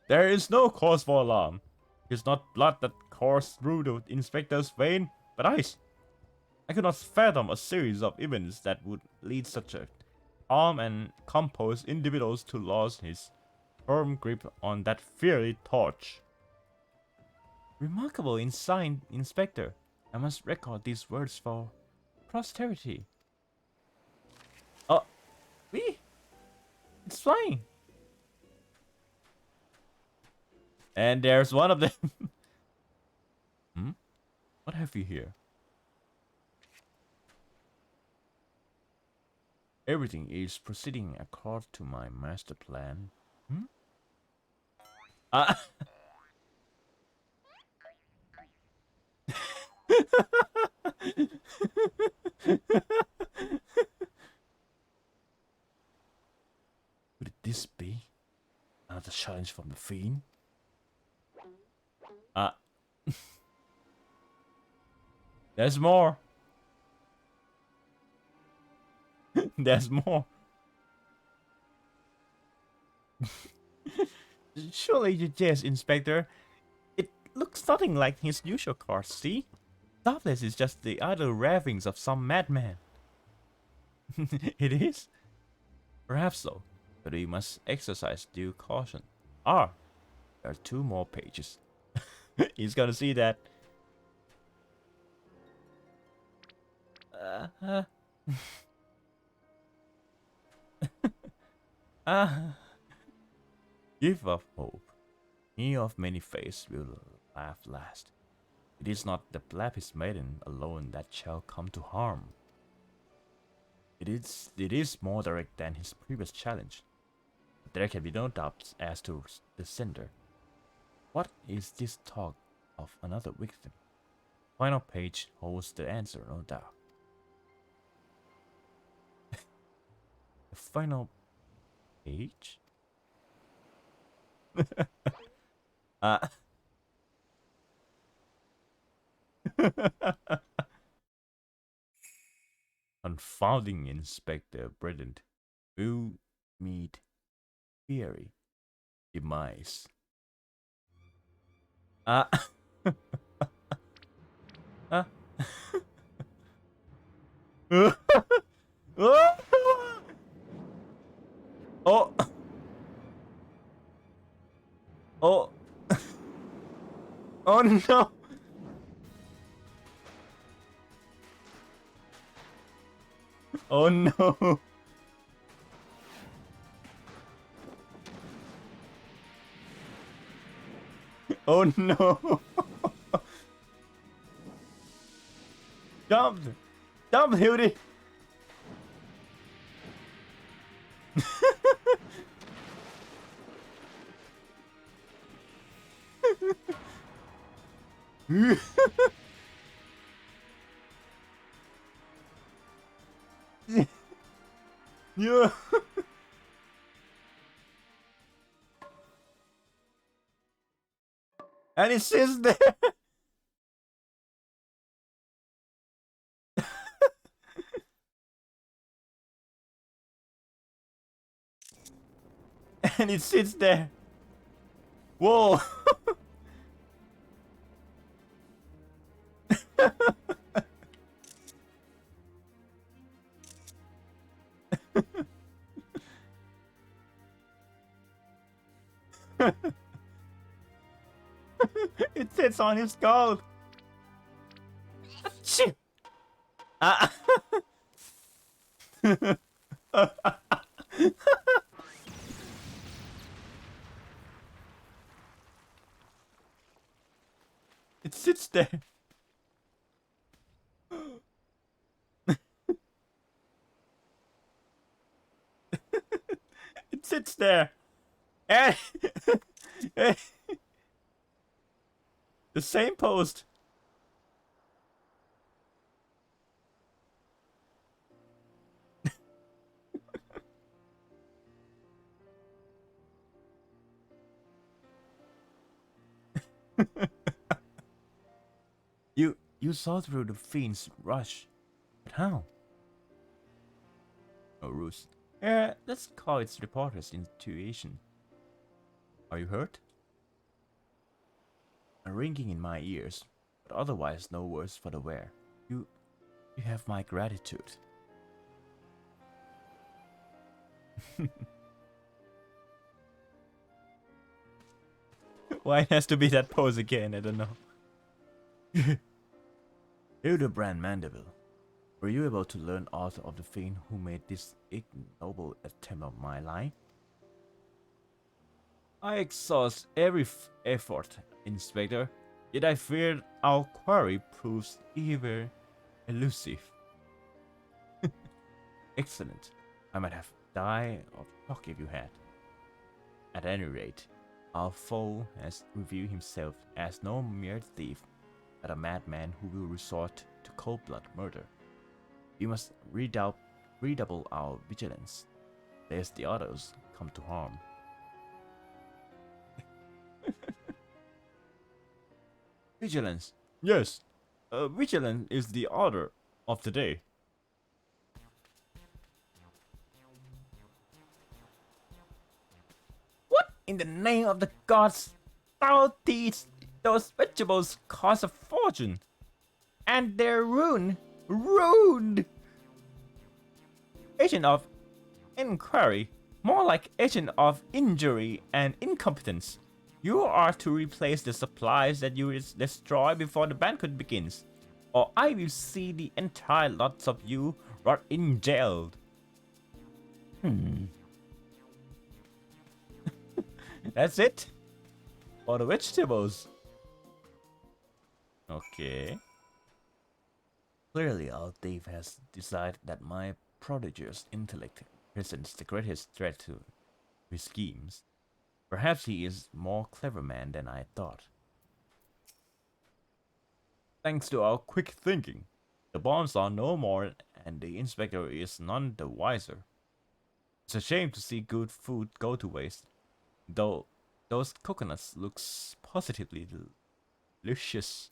There is no cause for alarm. It's not blood that coursed through the inspector's vein, but ice. I could not fathom a series of events that would lead such a calm and composed individuals to lose his firm grip on that fiery torch. Remarkable insight, Inspector. I must record these words for posterity. Oh, it's flying. And there's one of them. What have you here? Everything is proceeding according to my master plan. Ah. Could this be another challenge from the fiend? There's more. There's more. Surely you jest, Inspector. It looks nothing like his usual car, see? Doubtless it's just the idle ravings of some madman. It is? Perhaps so, but we must exercise due caution. There are 2 more pages. He's gonna see that. Give up hope. He of many faces will laugh last. It is not the blackest maiden alone that shall come to harm. It is more direct than his previous challenge. But there can be no doubts as to the sender. What is this talk of another victim? Final page holds the answer, no doubt. The final page? Confounding Inspector Brilliant will meet fiery demise. Oh. Oh. Oh no. Oh no. Oh no. Jump. Jump, Hildy. Yeah. And it sits there. And it sits there. Whoa. It It sits on his skull. Achoo. Ah. It sits there. It sits there. And the same post. You saw through the fiend's rush. But how? Oh, ruse. Let's call it reporter's intuition. Are you hurt? A ringing in my ears, but otherwise no worse for the wear. You have my gratitude. Why it has to be that pose again? I don't know. Hildibrand Mandeville, were you able to learn aught of the fiend who made this ignoble attempt on my life? I exhaust every effort, Inspector, yet I fear our quarry proves ever elusive. Excellent. I might have died of shock if you had. At any rate, our foe has revealed himself as no mere thief, but a madman who will resort to cold-blood murder. We must redouble our vigilance, lest the others come to harm. Vigilance. Yes, vigilance is the order of the day. What in the name of the gods thou teach? Those vegetables cost a fortune, and they're ruined. Agent of inquiry, more like agent of injury and incompetence. You are to replace the supplies that you destroy before the banquet begins, or I will see the entire lots of you rot in jail. That's it for the vegetables. Okay. Clearly, our thief has decided that my prodigious intellect presents the greatest threat to his schemes. Perhaps he is a more clever man than I thought. Thanks to our quick thinking, the bombs are no more, and the inspector is none the wiser. It's a shame to see good food go to waste, though those coconuts looks positively delicious.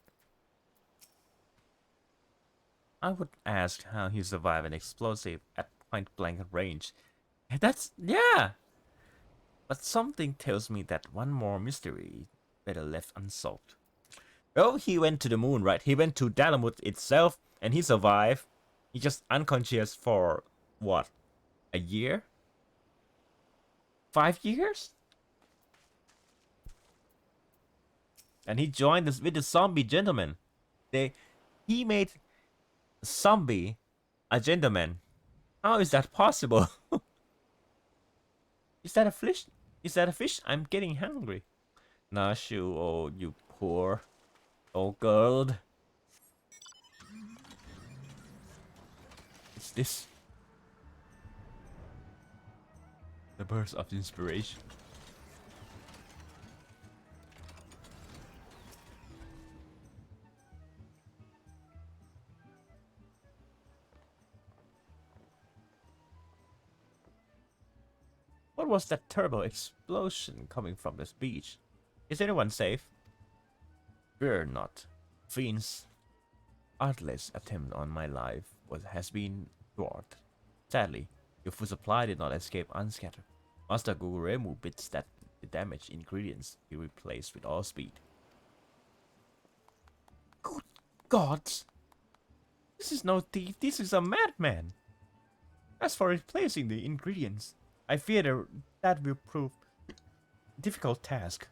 I would ask how he survived an explosive at point-blank range. Yeah! But something tells me that one more mystery better left unsolved. Well, he went to the moon, right? He went to Dalamut itself, and he survived. He just unconscious for, what? A year? 5 years? And he joined us with the zombie gentleman. He made zombie a gentleman. How is that possible? Is that a fish? Is that a fish? I'm getting hungry. Nashu, oh, you poor old girl. What's this? The burst of inspiration. What was that terrible explosion coming from this beach? Is anyone safe? Fear not. Fiend's artless attempt on my life has been thwarted. Sadly, your food supply did not escape unscattered. Master Guguremu bids that the damaged ingredients be replaced with all speed. Good gods! This is no thief, this is a madman! As for replacing the ingredients, I fear that will prove a difficult task.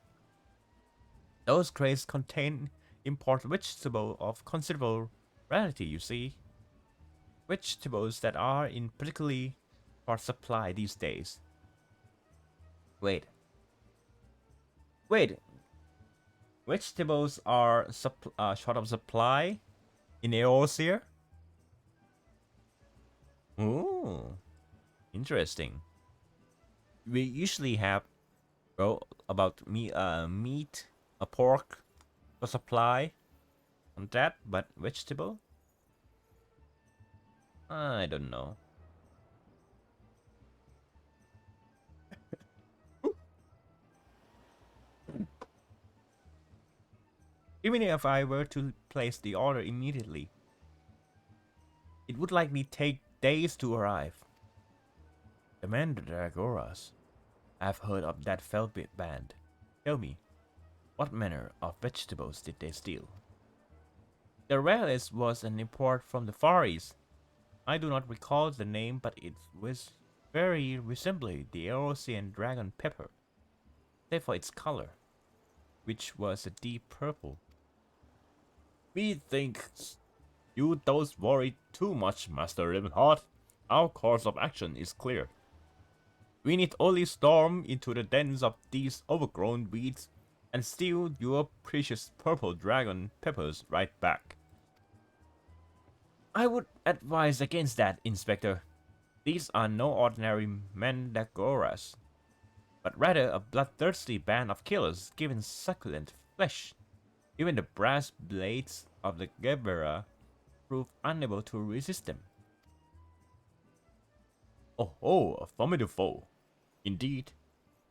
Those crates contain import vegetables of considerable rarity, you see. Vegetables that are in particularly short supply these days. Wait, wait, vegetables are short of supply in Eosia? Ooh, interesting. We usually have, well, about meat, a pork, a supply on that, but vegetable? I don't know. Even if I were to place the order immediately, it would likely take days to arrive. The Mandragoras. I've heard of that velvet band. Tell me, what manner of vegetables did they steal? The rarest was an import from the Far East. I do not recall the name, but it was very resembling the Eurasian dragon pepper, save for its color, which was a deep purple. Methinks you don't worry too much, Master Ravenheart. Our course of action is clear. We need only storm into the dens of these overgrown weeds and steal your precious purple dragon peppers right back. I would advise against that, Inspector. These are no ordinary mandragoras, but rather a bloodthirsty band of killers given succulent flesh. Even the brass blades of the Gebera proved unable to resist them. Oh, a formidable foe. Indeed,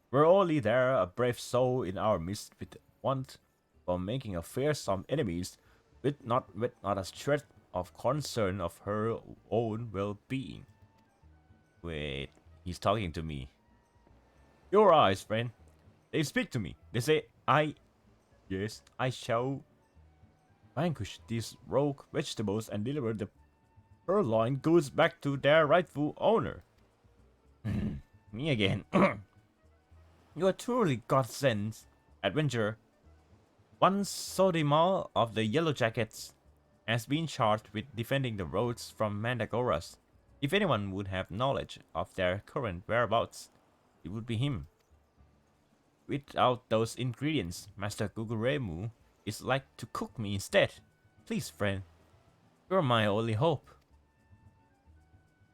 were only there a brave soul in our midst with want for making a fearsome enemies with not a shred of concern of her own well-being. Wait, he's talking to me. Your eyes, friend. They speak to me. They say, yes, I shall vanquish these rogue vegetables and deliver the purloined goods back to their rightful owner. Me again. You are truly God-sent adventurer. One Sodimal of the Yellow Jackets has been charged with defending the roads from Mandragoras. If anyone would have knowledge of their current whereabouts, it would be him. Without those ingredients, Master Guguremu is like to cook me instead. Please, friend, you're my only hope.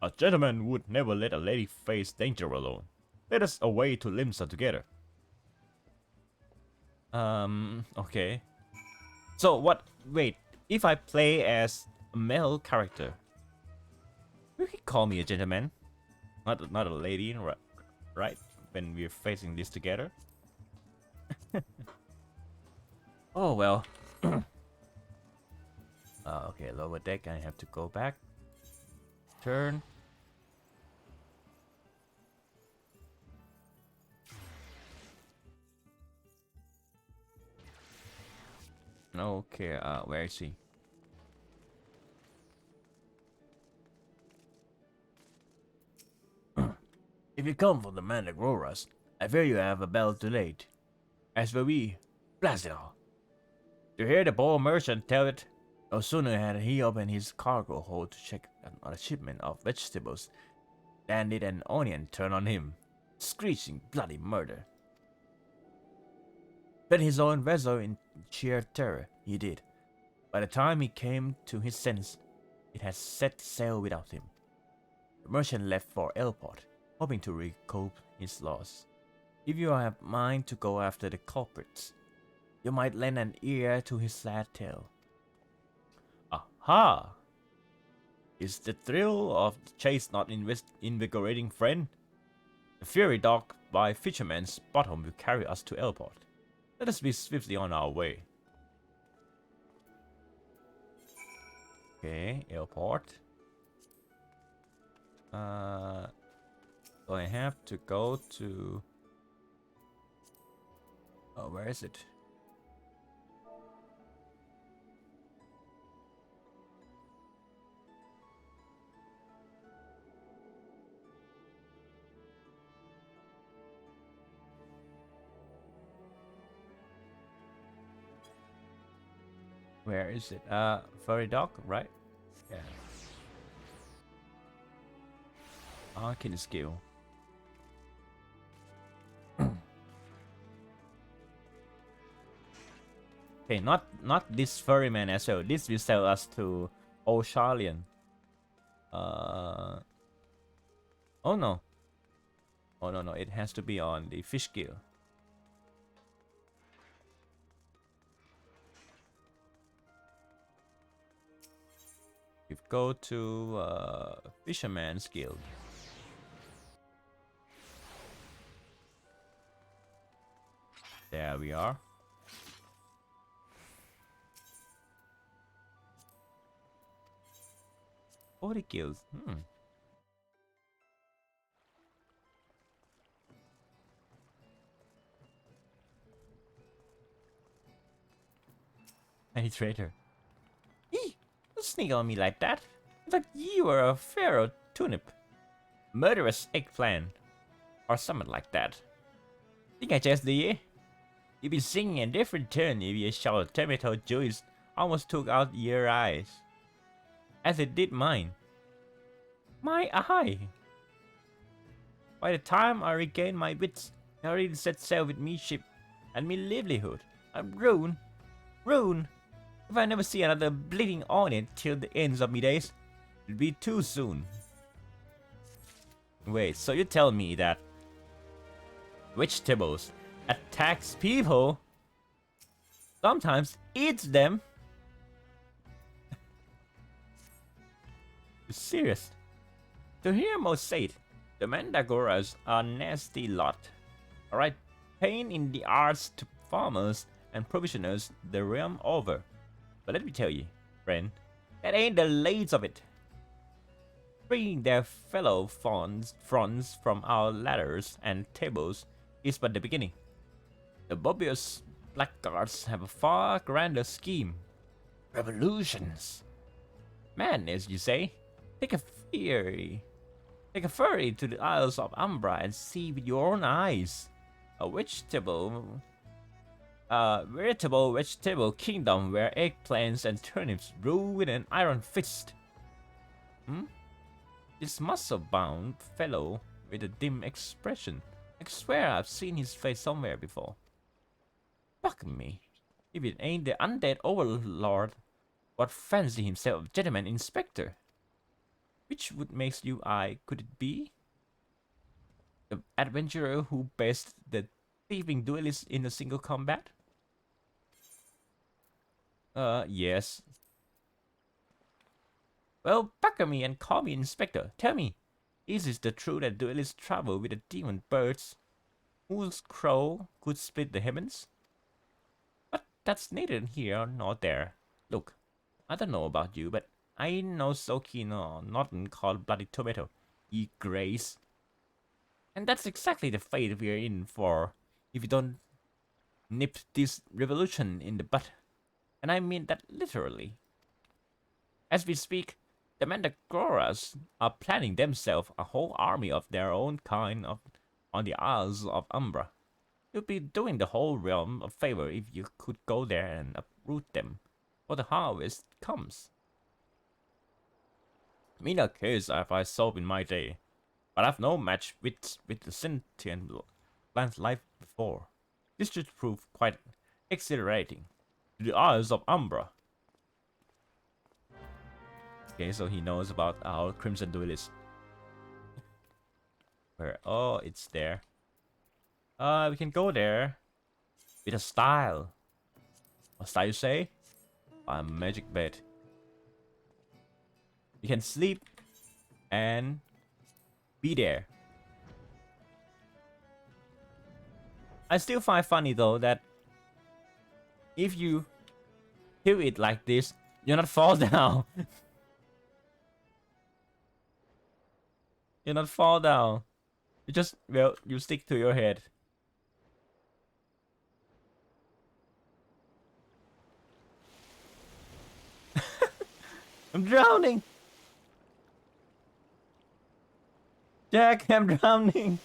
A gentleman would never let a lady face danger alone. Let us away to Limsa together. Okay. So what, wait, if I play as a male character, you can call me a gentleman, not a lady, right? When we're facing this together. Oh well. Okay, lower deck, I have to go back. Turn. Okay, where is he? If you come from the Mandragoras, I fear you have a battle delayed. As for we, blast it all. To hear the bold merchant tell it, no sooner had he opened his cargo hold to check on a shipment of vegetables than did an onion turn on him, screeching bloody murder. Then his own vessel in sheer terror, he did. By the time he came to his senses, it had set sail without him. The merchant left for Elport, hoping to recoup his loss. If you have mind to go after the culprits, you might lend an ear to his sad tale. Aha! Is the thrill of the chase not invigorating, friend? The fury docked by Fisherman's Bottom will carry us to Elport. Let us be swiftly on our way. Okay, Elport. So I have to go to... Oh, where is it? Where is it? Furry dog, right? Yeah. Arcane skill. Okay, not this furry man as well. This will sell us to Oshalian. Oh no. Oh no, it has to be on the fish skill. We go to Fisherman's Guild. There we are. Oh, the guilds. Any traitor. Eee! Don't sneak on me like that. I thought you were a pharaoh turnip. Murderous eggplant. Or something like that. Think I just did? You've been singing a different tune if you shout tomato juice almost took out your eyes. As it did mine. My eye! By the time I regained my wits, I already set sail with me ship and me livelihood. I'm ruined. Ruined! If I never see another bleeding on it till the ends of me days, it'll be too soon. Wait, so you tell me that vegetables attacks people, sometimes eats them? You serious? To hear most say it, the Mandagoras are a nasty lot. Alright, pain in the arts to farmers and provisioners the realm over. But let me tell you, friend, that ain't the least of it. Freeing their fellow fronts from our ladders and tables is but the beginning. The bobious blackguards have a far grander scheme. Revolutions. Madness, you say? Take a furry to the Isles of Umbra and see with your own eyes. A veritable vegetable kingdom where eggplants and turnips rule with an iron fist. This muscle-bound fellow with a dim expression. I swear I've seen his face somewhere before. Fuck me. If it ain't the undead overlord what fancy himself a gentleman inspector. Which would makes you eye could it be? The adventurer who based the thieving duelist in a single combat? Yes. Well, bucker me and call me inspector. Tell me, is it the truth that duelists travel with the demon birds whose crow could split the heavens? But that's neither here nor there. Look, I don't know about you, but I ain't no so keen on nothing called bloody tomato, ye grace. And that's exactly the fate we're in for if you don't nip this revolution in the butt. And I mean that literally. As we speak, the Mandagoras are planning themselves a whole army of their own kind on the Isles of Umbra. You'd be doing the whole realm a favor if you could go there and uproot them, for the harvest comes. Me no case have I sold in my day, but I've no match with the sentient plant life before. This should prove quite exhilarating. To the Isles of Umbra. Okay, so he knows about our Crimson Duelist. Where? Oh, it's there. We can go there with a style. What style you say? A magic bed. You can sleep and be there. I still find funny though that if you do it like this, you not fall down. You not fall down. You just, well, you stick to your head. I'm drowning. Jack, I'm drowning.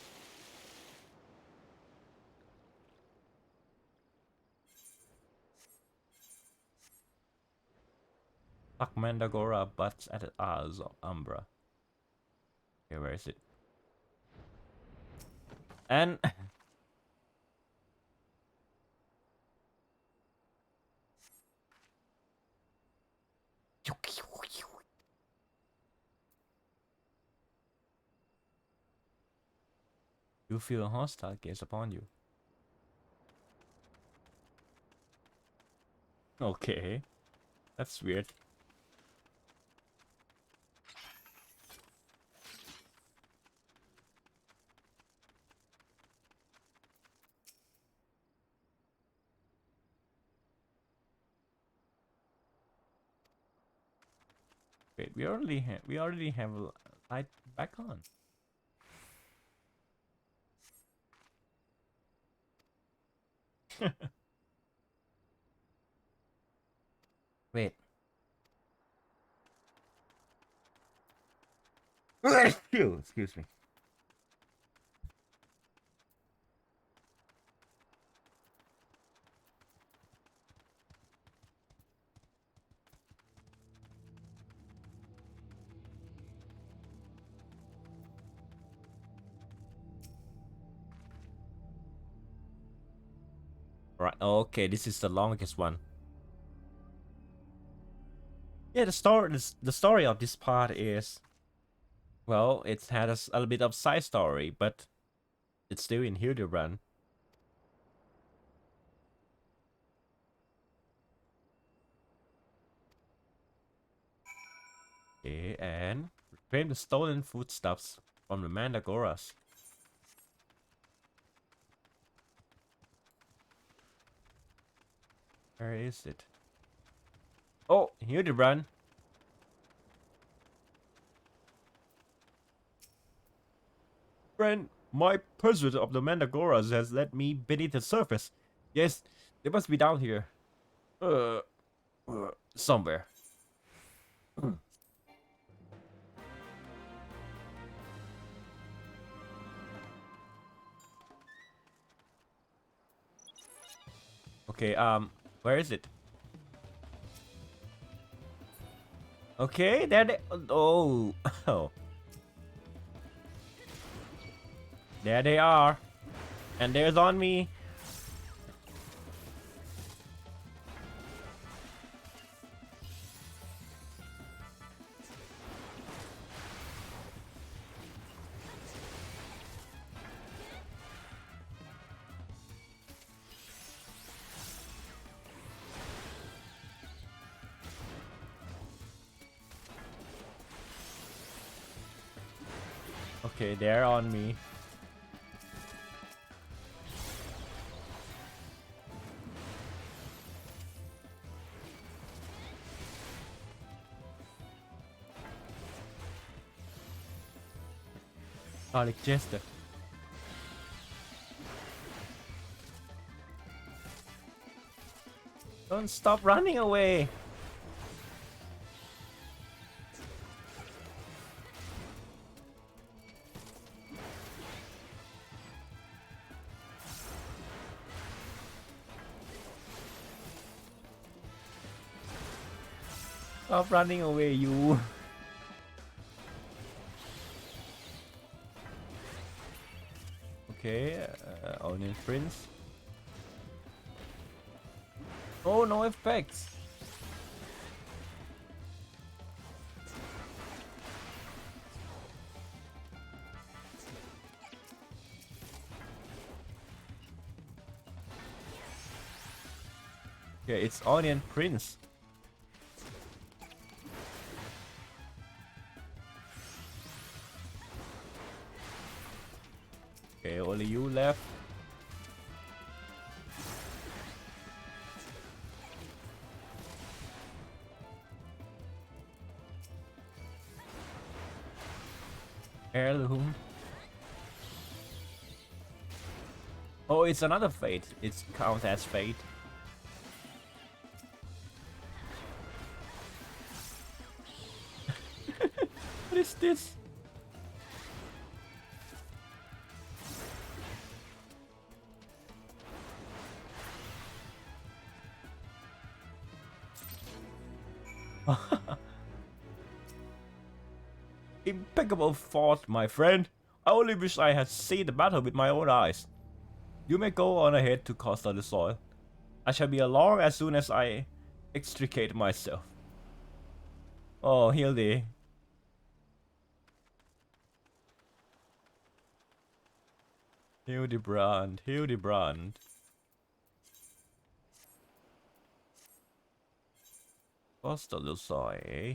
Fuck Mandagora butts at us, Umbra. Okay, where is it? And you feel a hostile gaze upon you. Okay, that's weird. Wait, we already have a light back on. Wait. Excuse me. Right. Okay, this is the longest one. Yeah, the story of this part is, well, it's had a little bit of side story, but it's still in Hildibrand. Okay, and reclaim the stolen foodstuffs from the Mandagoras. Where is it? Oh, Hildibrand. Friend, my pursuit of the Mandagoras has led me beneath the surface. Yes, they must be down here. Somewhere. Okay, where is it? Okay, there they. Oh, oh. There they are. And there's on me. Okay, they're on me. Garlic Jester. Don't stop running away. Stop running away, you. Okay, Onion Prince. Oh, no effects. Yeah, it's Onion Prince. Okay, only you left. Heirloom. Oh, it's another fate. It counts as fate. What is this? Impeccable thought, my friend. I only wish I had seen the battle with my own eyes. You may go on ahead to Costa del Sol. I shall be along as soon as I extricate myself. Oh, Hildy. Hildibrand, Hildibrand. Costa del Sol, eh?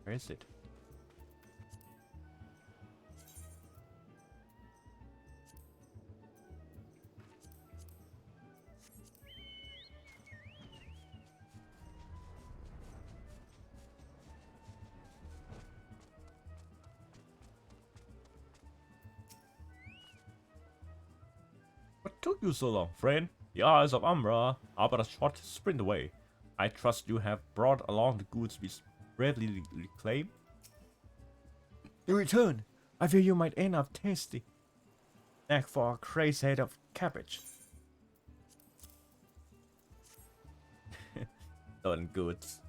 Where is it? What took you so long, friend? The eyes of Umbra are but a short sprint away. I trust you have brought along the goods we bravely reclaimed. In return, I fear you might end up tasty. Knack for a crazy head of cabbage. Stolen goods.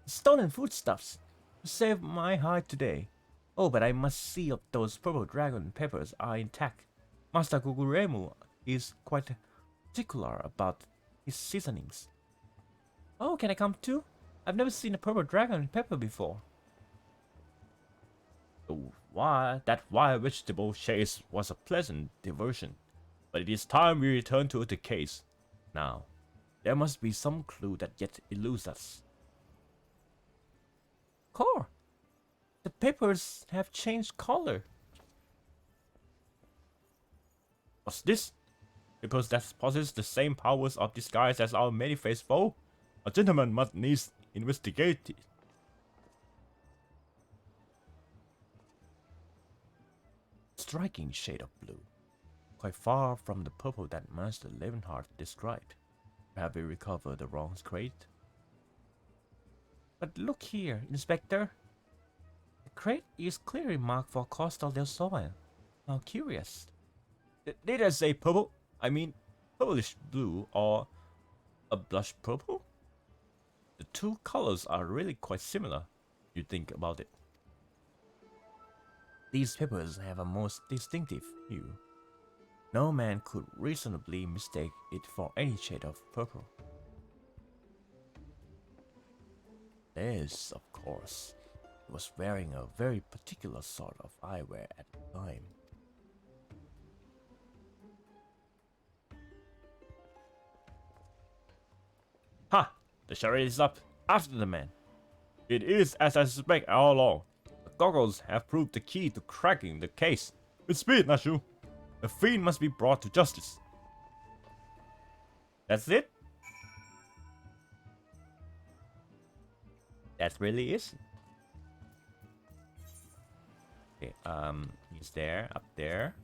Stolen foodstuffs. To save my hide today. Oh, but I must see if those purple dragon peppers are intact. Master Guguremu is quite particular about his seasonings. Oh, can I come too? I've never seen a purple dragon pepper before. That wild vegetable chase was a pleasant diversion, but it is time we return to the case. Now, there must be some clue that yet eludes us. Core, the papers have changed color. What's this? Papers that possess the same powers of disguise as our many-faced foe? A gentleman must needs investigate it. Striking shade of blue, quite far from the purple that Master Levenhart described. Have we recovered the wrong crate? But look here, Inspector. The crate is clearly marked for Costa del Sol. How curious. Did I say purple? I mean purplish blue or a blush purple? The two colors are really quite similar, you think about it. These peppers have a most distinctive hue. No man could reasonably mistake it for any shade of purple. This, of course, was wearing a very particular sort of eyewear at the time. Ha! The charade is up. After the man. It is as I suspect all along. The goggles have proved the key to cracking the case. With speed, Nashu. The fiend must be brought to justice. That's it? That really is. Okay, he's there, up there.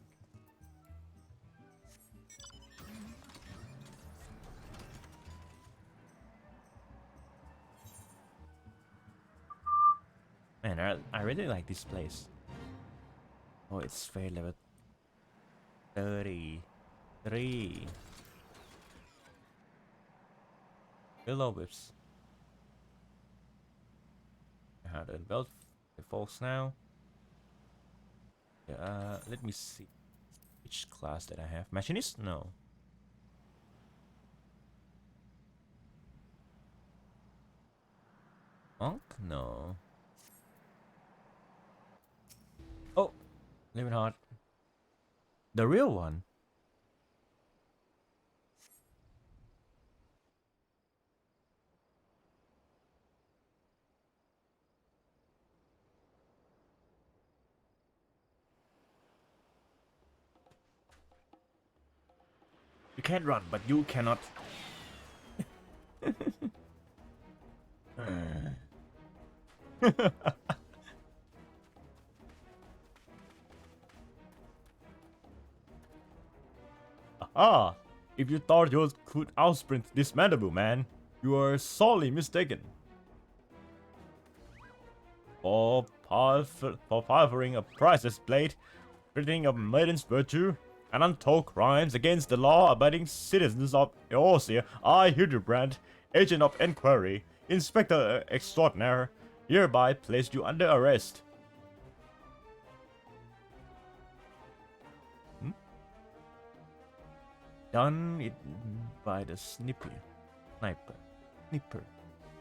Man, I really like this place. Oh, it's fair level 33. Willow whips. I have the belt folks now. Yeah, let me see. Which class did I have? Machinist? No. Monk? No. Oh, Levenhart. The real one. You can't run, but you cannot. Aha! If you thought you could outsprint this mandible, man, you are sorely mistaken. For all for pilfering a priceless blade, threatening a maiden's virtue, and untold crimes against the law-abiding citizens of Eorzea, I, Hildibrand, agent of inquiry, inspector extraordinaire, hereby place you under arrest. Done it by the sniper.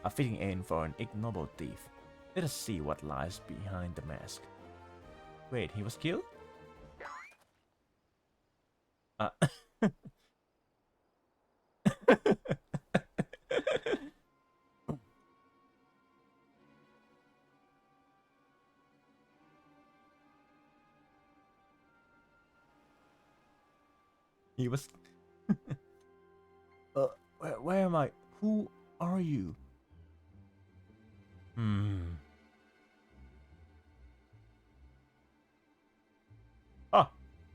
A fitting aim for an ignoble thief. Let us see what lies behind the mask. Wait, he was killed? He was... where am I? Who are you?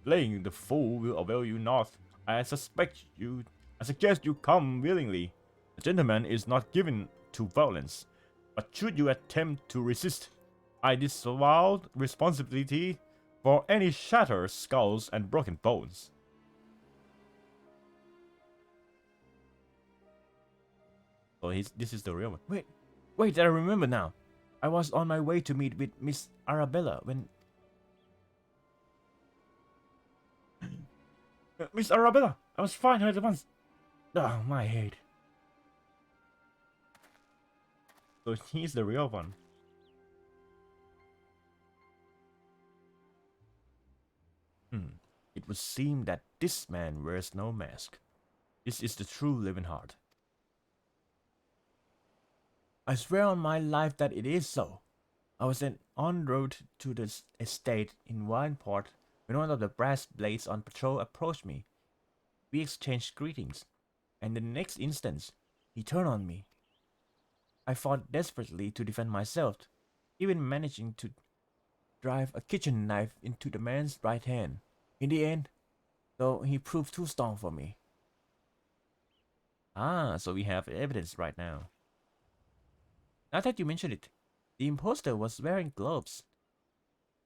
Playing the fool will avail you not. I suggest you come willingly. A gentleman is not given to violence, but should you attempt to resist, I disavow responsibility for any shattered skulls and broken bones. So this is the real one. Wait, I remember now. I was on my way to meet with Miss Arabella when... Miss Arabella! I was fine at once. Oh, my head. So he's the real one. It would seem that this man wears no mask. This is the true Levenhard. I swear on my life that it is so. I was then en route to the estate in Wineport when one of the brass blades on patrol approached me. We exchanged greetings, and in the next instant, he turned on me. I fought desperately to defend myself, even managing to drive a kitchen knife into the man's right hand. In the end, though, he proved too strong for me. Ah, so we have evidence right now. Now that you mention it, the imposter was wearing gloves.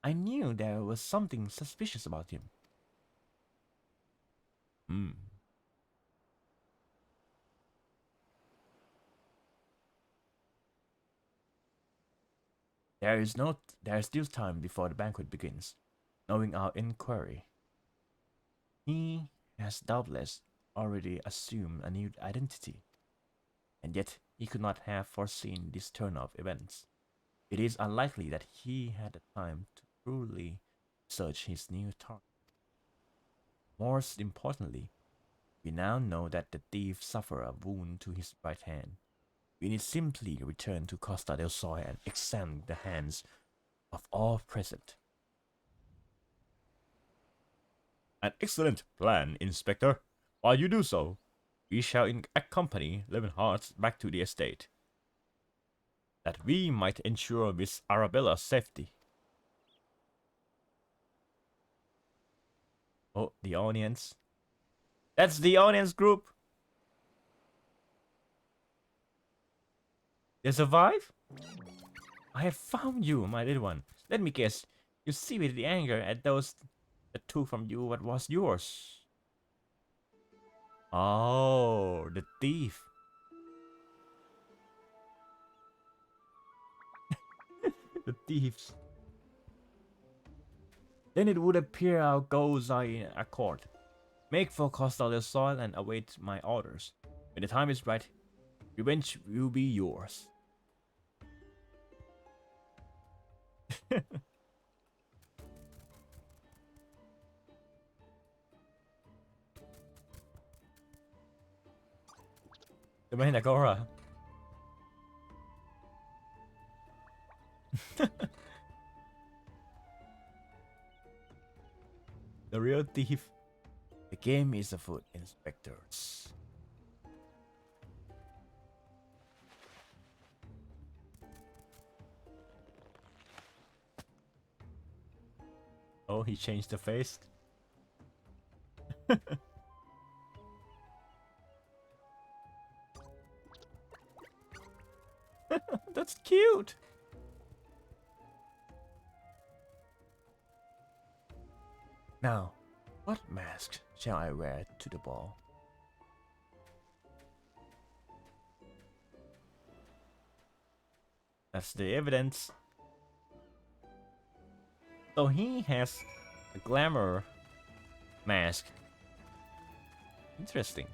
I knew there was something suspicious about him. There is still time before the banquet begins. Knowing our inquiry, he has doubtless already assumed a new identity, and yet he could not have foreseen this turn of events. It is unlikely that he had the time to truly search his new target. Most importantly, we now know that the thief suffered a wound to his right hand. We need simply return to Costa del Sol and examine the hands of all present. An excellent plan, Inspector. While you do so, we shall accompany Levenhard back to the estate, that we might ensure Miss Arabella's safety. Oh, the audience. That's the audience group. They survive? I have found you, my little one. Let me guess. You see with the anger at those that took from you what was yours. Oh, the thief. The thieves. Then it would appear our goals are in accord. Make for Costa del Sol and await my orders. When the time is right, revenge will be yours. The main Agora. The real thief. The game is afoot, inspectors. Oh, he changed the face. That's cute. Now, what mask shall I wear to the ball? That's the evidence. So he has a glamour mask. Interesting.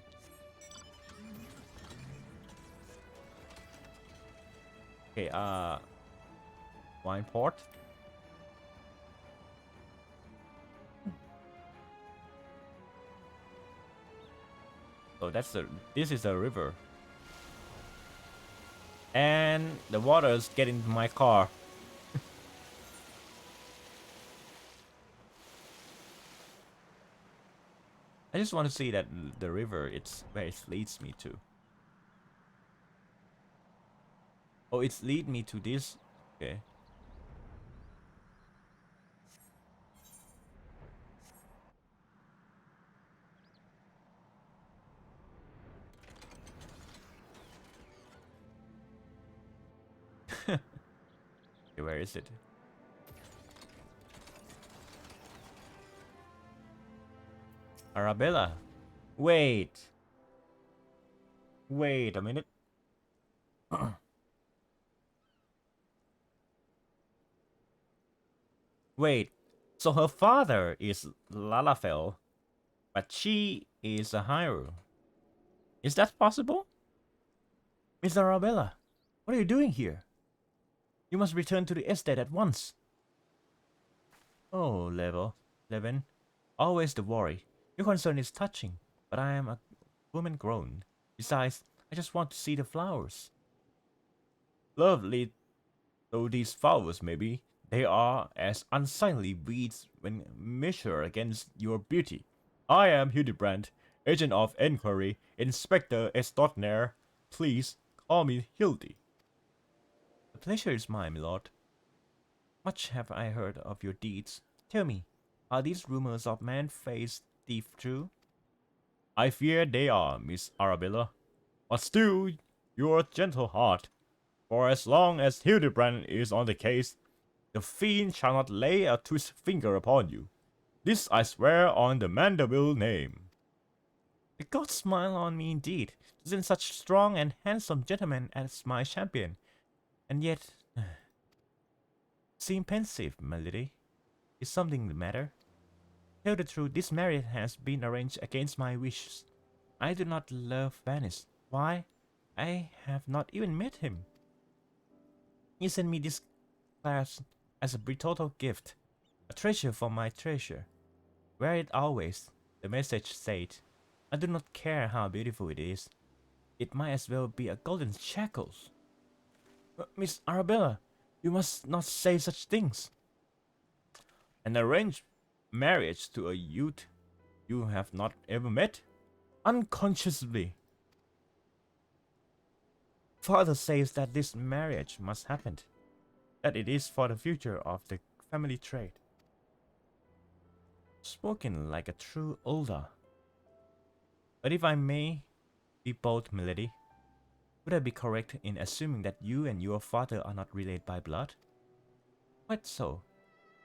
Okay, wine port. So this is a river. And the waters get into my car. I just want to see that the river, it's where it leads me to. Oh, it's lead me to this. Okay. Okay, where is it? Arabella. Wait. Wait a minute. Wait. So her father is Lalafell, but she is a Hyrule. Is that possible? Miss Arabella, what are you doing here? You must return to the estate at once. Oh, Levin. Always the worry. Your concern is touching, but I am a woman grown. Besides, I just want to see the flowers. Lovely though these flowers may be, they are as unsightly weeds when measured against your beauty. I am Hildibrand, agent of inquiry, Inspector Extraordinaire. Please call me Hildy. The pleasure is mine, my lord. Much have I heard of your deeds. Tell me, are these rumors of man-faced thief true? I fear they are, Miss Arabella. But still, your gentle heart. For as long as Hildibrand is on the case, the fiend shall not lay a twist finger upon you. This I swear on the Mandeville name. The gods smile on me indeed, to send such strong and handsome gentlemen as my champion, and yet seem pensive, my lady. Is something the matter? Tell the truth, this marriage has been arranged against my wishes. I do not love Venice. Why? I have not even met him. He sent me this glass as a betrothal gift, a treasure for my treasure. Wear it always, the message said. I do not care how beautiful it is. It might as well be a golden shackles. Miss Arabella, you must not say such things. An arranged marriage to a youth you have not ever met? Unconsciously. Father says that this marriage must happen, that it is for the future of the family trade. Spoken like a true older. But if I may be bold, milady, would I be correct in assuming that you and your father are not related by blood? Quite so.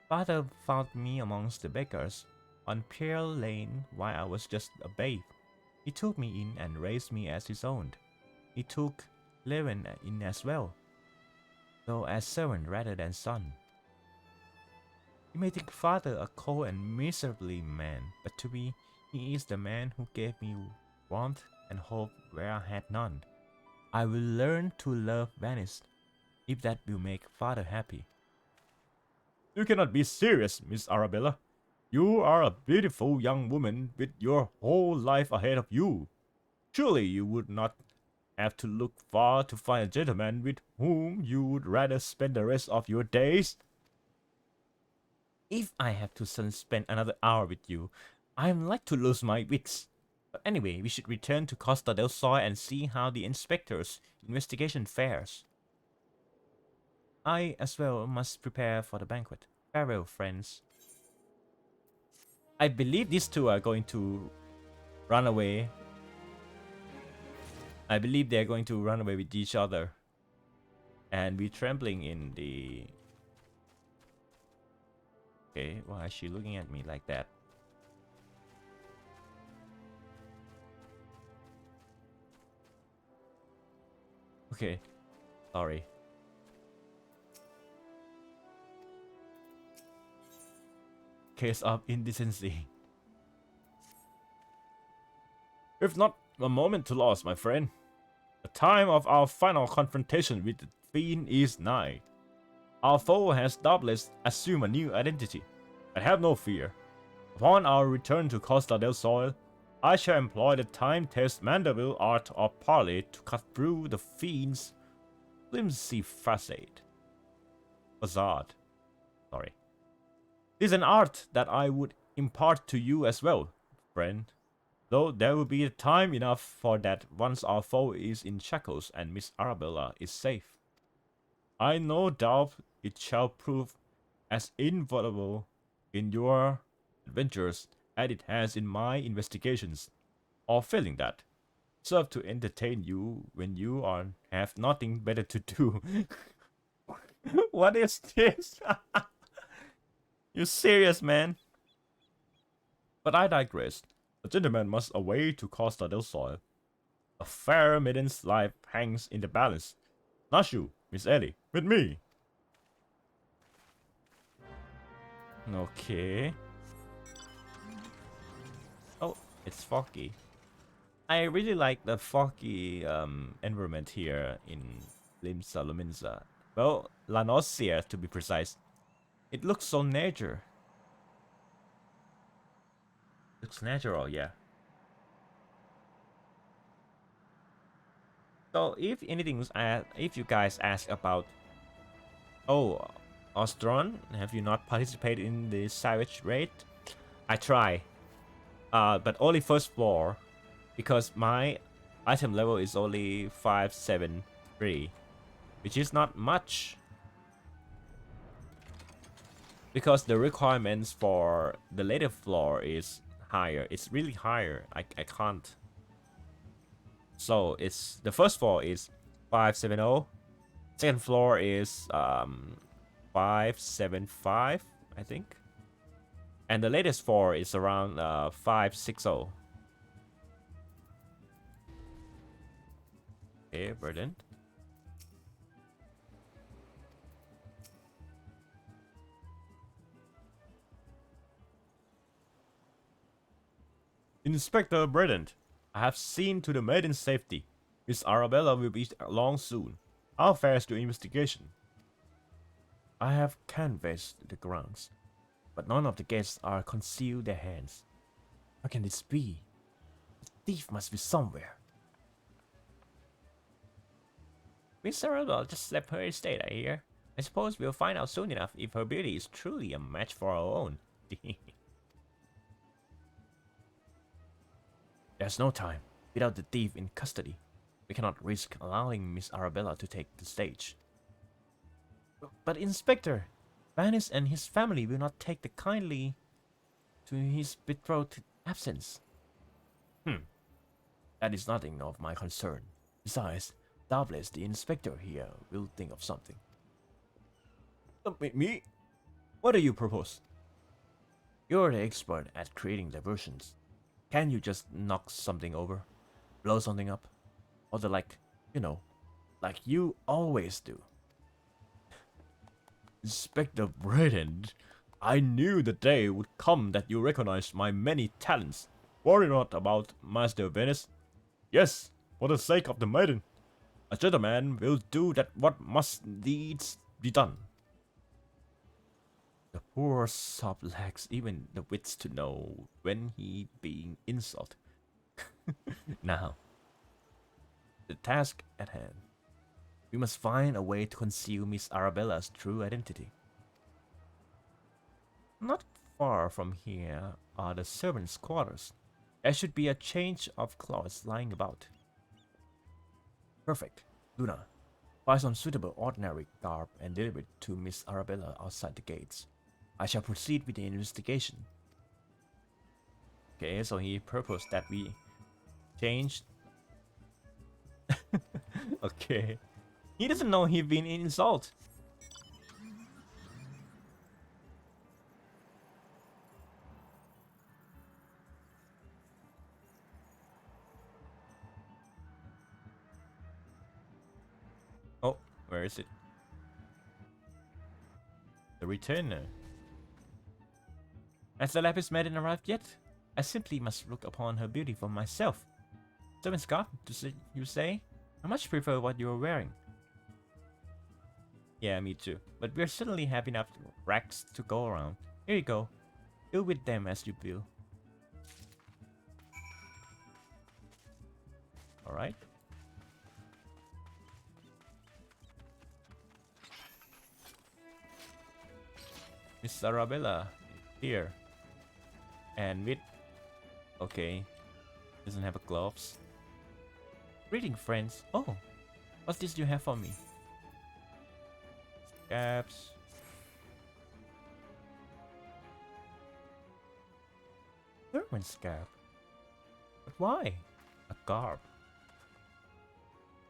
Father found me amongst the beggars on Pearl Lane while I was just a babe. He took me in and raised me as his own. He took Levin in as well, though as servant rather than son. You may think father a cold and miserably man, but to me, he is the man who gave me warmth and hope where I had none. I will learn to love Venice, if that will make father happy. You cannot be serious, Miss Arabella. You are a beautiful young woman with your whole life ahead of you. Surely you would not have to look far to find a gentleman with whom you would rather spend the rest of your days. If I have to spend another hour with you, I am like to lose my wits. But anyway, we should return to Costa del Sol and see how the inspector's investigation fares. I as well must prepare for the banquet. Farewell, friends. I believe these two are going to run away. I believe they're going to run away with each other. And be trembling in the... Okay, why is she looking at me like that? Okay, sorry. Case of indecency. We've not a moment to lose, my friend. The time of our final confrontation with the fiend is nigh. Our foe has doubtless assumed a new identity, but have no fear. Upon our return to Costa del Sol, I shall employ the time-tested mandible art of parley to cut through the fiend's flimsy facade. Sorry. It is an art that I would impart to you as well, friend. Though there will be time enough for that once our foe is in shackles and Miss Arabella is safe. I no doubt it shall prove as invaluable in your adventures as it has in my investigations, or failing that, serve to entertain you when you have nothing better to do. What is this? You serious, man? But I digress. The gentleman must away to Costa del Sol. A fair maiden's life hangs in the balance. Not you, Miss Ellie, with me. Okay. Oh, it's foggy. I really like the foggy environment here in Limsa Luminsa. Well, La Nocia to be precise. It looks so nature. Looks natural, yeah. So if anything, if you guys ask about, oh, Ostron, have you not participated in the Savage Raid? I try, but only first floor, because my item level is only 573, which is not much. Because the requirements for the later floor is higher. It's really higher. I can't. So it's the first floor is 570. Second floor is 575, I think. And the latest floor is around 560. Okay, verdant. Inspector Bredent, I have seen to the maiden's safety. Miss Arabella will be along soon. How fares your investigation? I have canvassed the grounds, but none of the guests are concealed their hands. How can this be? The thief must be somewhere. Miss Arabella just left her estate, I hear. I suppose we'll find out soon enough if her beauty is truly a match for our own. There's no time. Without the thief in custody, we cannot risk allowing Miss Arabella to take the stage. But Inspector, Vanis and his family will not take the kindly to his betrothed absence. That is nothing of my concern. Besides, doubtless the Inspector here will think of something. Me? What do you propose? You're the expert at creating diversions. Can you just knock something over? Blow something up? Or the like, like you always do. Inspector Braden, I knew the day would come that you recognized my many talents. Worry not about Master Venice. Yes, for the sake of the maiden. A gentleman will do that what must needs be done. The poor sub lacks even the wits to know when he being insulted. Now, the task at hand. We must find a way to conceal Miss Arabella's true identity. Not far from here are the servants' quarters. There should be a change of clothes lying about. Perfect. Luna, buy some suitable ordinary garb and deliver it to Miss Arabella outside the gates. I shall proceed with the investigation. Okay, so he proposed that we change. Okay. He doesn't know he's been insulted. Where is it? The returner. Has the lapis maiden arrived yet? I simply must look upon her beauty for myself. Servant Scott, you say? I much prefer what you're wearing. Yeah, me too. But we're certainly have enough racks to go around. Here you go. Do with them as you will. Alright. Miss Arabella here. And with... Okay. Doesn't have a gloves. Greeting, friends. Oh, what's this you have for me? Caps. Servant scab. But why? A garb.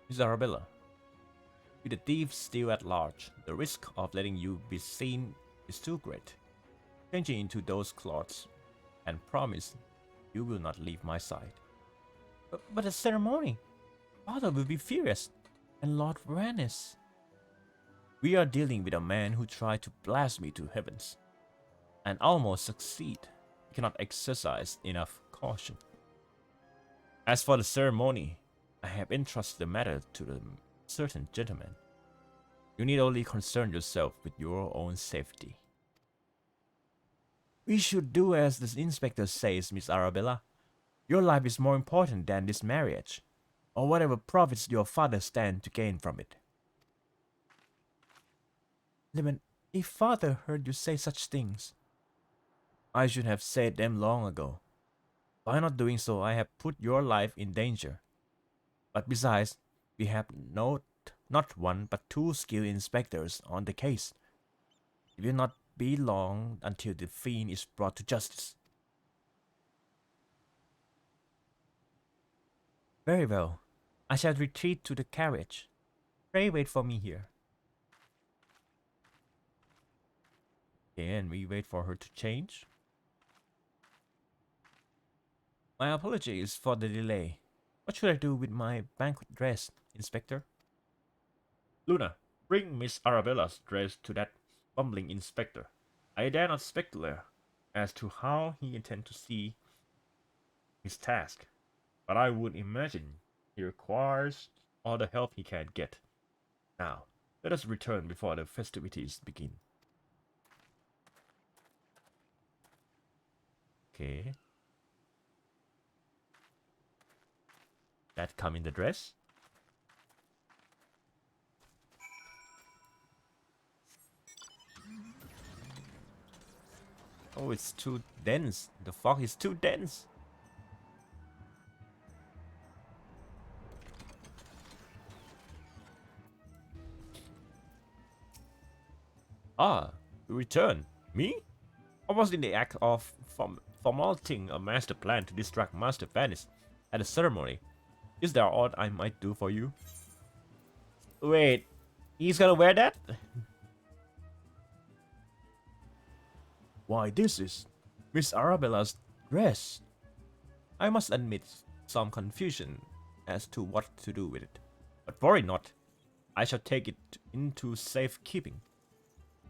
Miss Arabella. With the thieves still at large, the risk of letting you be seen is too great. Changing into those clothes and promise you will not leave my side. But a ceremony. Father will be furious, and Lord Varanus. We are dealing with a man who tried to blast me to heavens, and almost succeed. He cannot exercise enough caution. As for the ceremony, I have entrusted the matter to a certain gentleman. You need only concern yourself with your own safety. We should do as the inspector says, Miss Arabella. Your life is more important than this marriage, or whatever profits your father stand to gain from it. Lemon, if father heard you say such things, I should have said them long ago. By not doing so, I have put your life in danger. But besides, we have not one but two skilled inspectors on the case. It will not be long until the fiend is brought to justice. Very well. I shall retreat to the carriage. Pray wait for me here. Okay, and we wait for her to change. My apologies for the delay. What should I do with my banquet dress, Inspector? Luna, bring Miss Arabella's dress to that bumbling inspector. I dare not speculate as to how he intends to see his task, but I would imagine he requires all the help he can get. Now, let us return before the festivities begin. Okay. That come in the dress. Oh, it's too dense. The fog is too dense. Ah, you return. Me? I was in the act of formulating a master plan to distract Master Vanis at the ceremony. Is there aught I might do for you? Wait, he's gonna wear that? Why, this is Miss Arabella's dress. I must admit some confusion as to what to do with it. But worry not, I shall take it into safekeeping.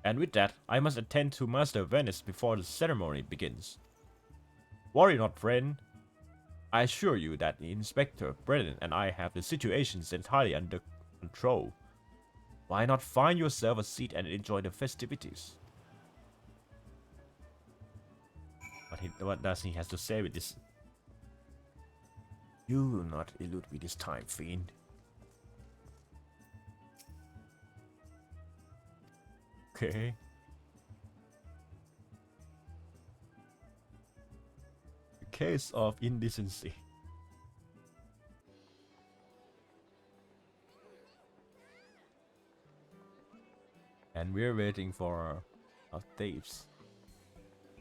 And with that, I must attend to Master Vanis before the ceremony begins. Worry not, friend. I assure you that the Inspector Brennan and I have the situations entirely under control. Why not find yourself a seat and enjoy the festivities? What does he have to say with this? You will not elude me this time, fiend. Okay. A case of indecency. And we're waiting for our thieves.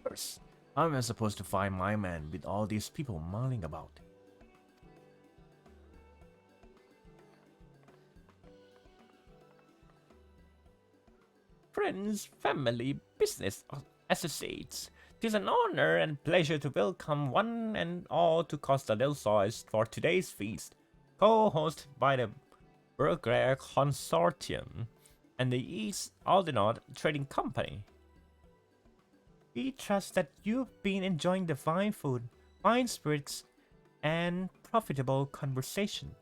First, how am I supposed to find my man with all these people mulling about? Friends, family, business associates. 'Tis an honor and pleasure to welcome one and all to Costa del Sol for today's feast, co-hosted by the Burger Consortium and the East Aldernot Trading Company. We trust that you've been enjoying the fine food, fine spirits, and profitable conversation.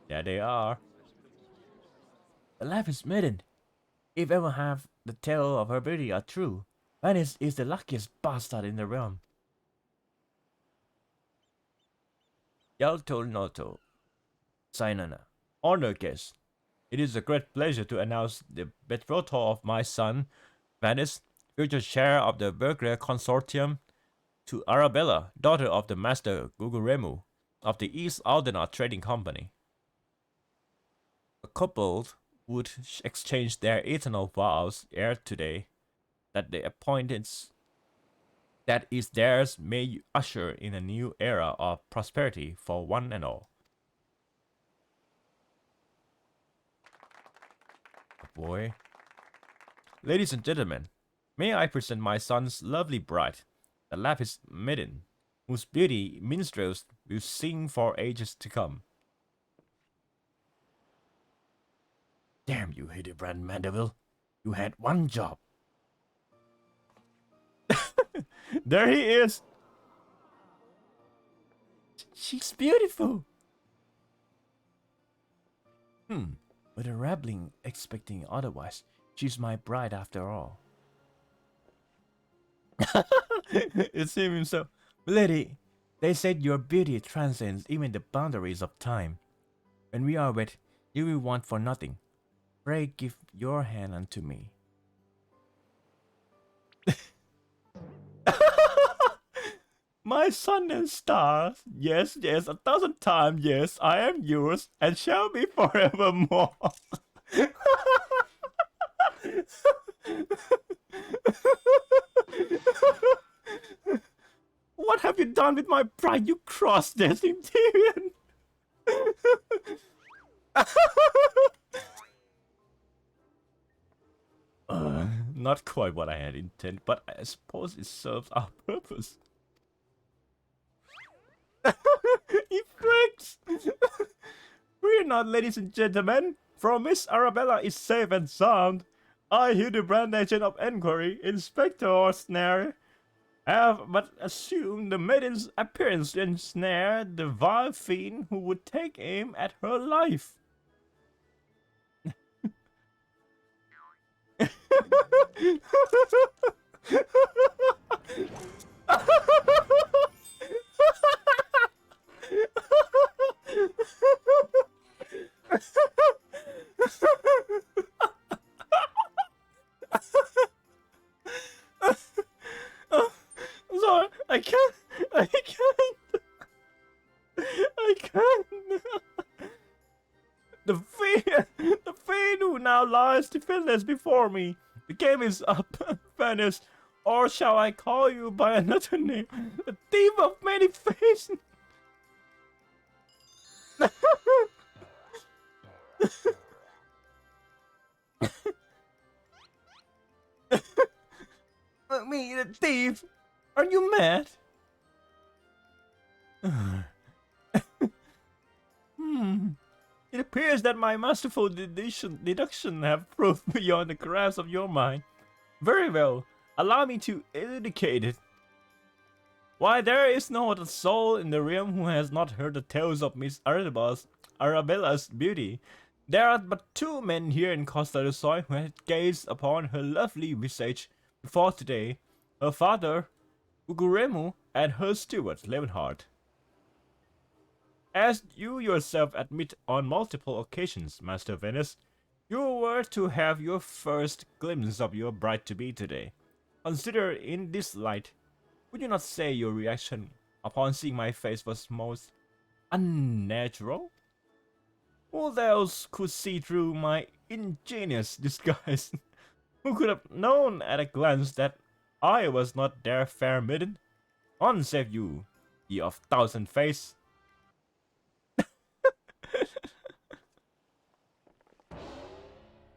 There they are. The life is maiden. If ever have the tale of her beauty are true, Venice is the luckiest bastard in the realm. Yalto Noto, Sainana, honored guest. It is a great pleasure to announce the betrothal of my son, Venice, future chair of the Burger Consortium, to Arabella, daughter of the master Guguremu of the East Aldernot Trading Company. A couple would exchange their eternal vows ere today, that the appointments that is theirs may usher in a new era of prosperity for one and all. Boy. Ladies and gentlemen, may I present my son's lovely bride, the Lapis Maiden, whose beauty minstrels will sing for ages to come. Damn you, Hildibrand Mandeville. You had one job. There he is. She's beautiful. But a rabbling expecting otherwise. She's my bride after all. It seems so. Lady, they said your beauty transcends even the boundaries of time. When we are wed, you will want for nothing. Pray give your hand unto me. My sun and stars, yes, yes, 1,000 times, yes, I am yours and shall be forevermore. What have you done with my bride, you cross-dressing Tyrion? Not quite what I had intended, but I suppose it serves our purpose. He freaks! We're not, ladies and gentlemen. From Miss Arabella is safe and sound. I, Hildibrand, agent of enquiry, Inspector Snare, have but assumed the maiden's appearance to ensnare the vile fiend who would take aim at her life. Sorry, I can't. The fiend who now lies defenseless before me. The game is up, Venice. Or shall I call you by another name? The thief of many faces. Me, the thief? Are you mad? It appears that my masterful deduction have proved beyond the grasp of your mind. Very well, allow me to elucidate it. Why, there is no other soul in the realm who has not heard the tales of Miss Arabella's beauty. There are but 2 men here in Costa del Sol who had gazed upon her lovely visage before today, her father, Guguremu, and her steward, Levenhard. As you yourself admit on multiple occasions, Master Venice, you were to have your first glimpse of your bride-to-be today. Consider in this light, would you not say your reaction upon seeing my face was most unnatural? Who else could see through my ingenious disguise? Who could have known at a glance that I was not their fair maiden? None save you, ye of 1,000 face.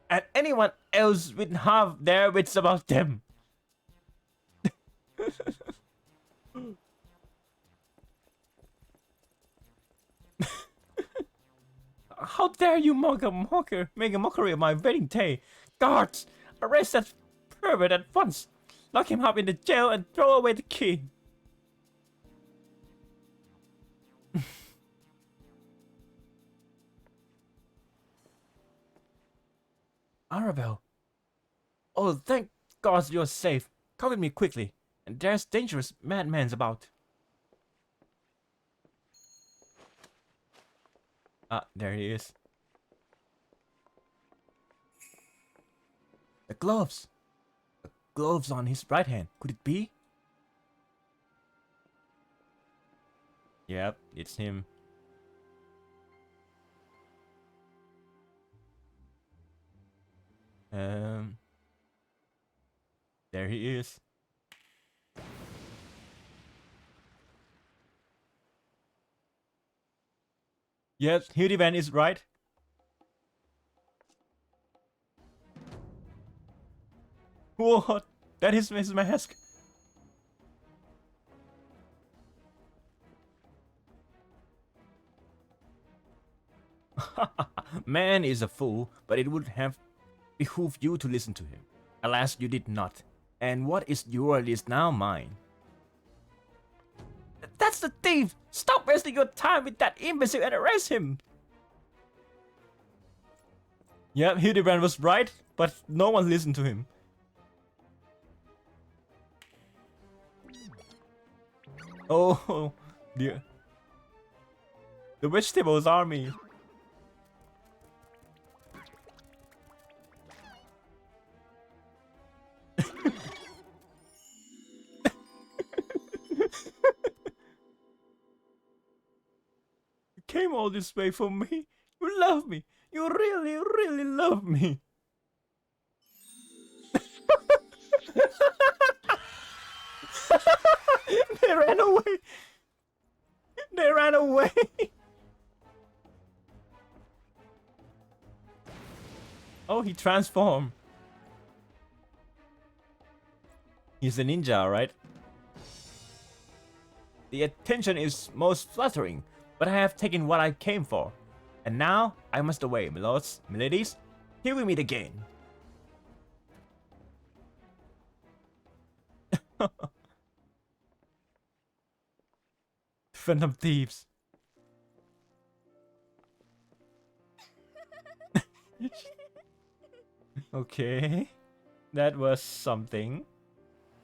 And anyone else would have their wits about them. How dare you make a mockery of my wedding day? Guards, arrest that pervert at once. Lock him up in the jail and throw away the key. Arabelle. Oh, thank God you're safe. Come with me quickly. And there's dangerous madmen about. Ah, there he is. The gloves. The gloves on his right hand. Could it be? Yep, it's him. There he is. Yep, Hildibrand is right. What? That is his mask. Man is a fool, but it would have behooved you to listen to him. Alas, you did not. And what is yours is now mine. That's the thief! Stop wasting your time with that imbecile and arrest him! Yep, Hildibrand was right, but no one listened to him. Oh, dear. The vegetables army. You came all this way for me. You love me. You really, really love me. They ran away. They ran away. Oh, he transformed. He's a ninja, right? The attention is most flattering, but I have taken what I came for. And now I must away, my lords, my ladies. Here we meet again. Phantom thieves. Okay, that was something.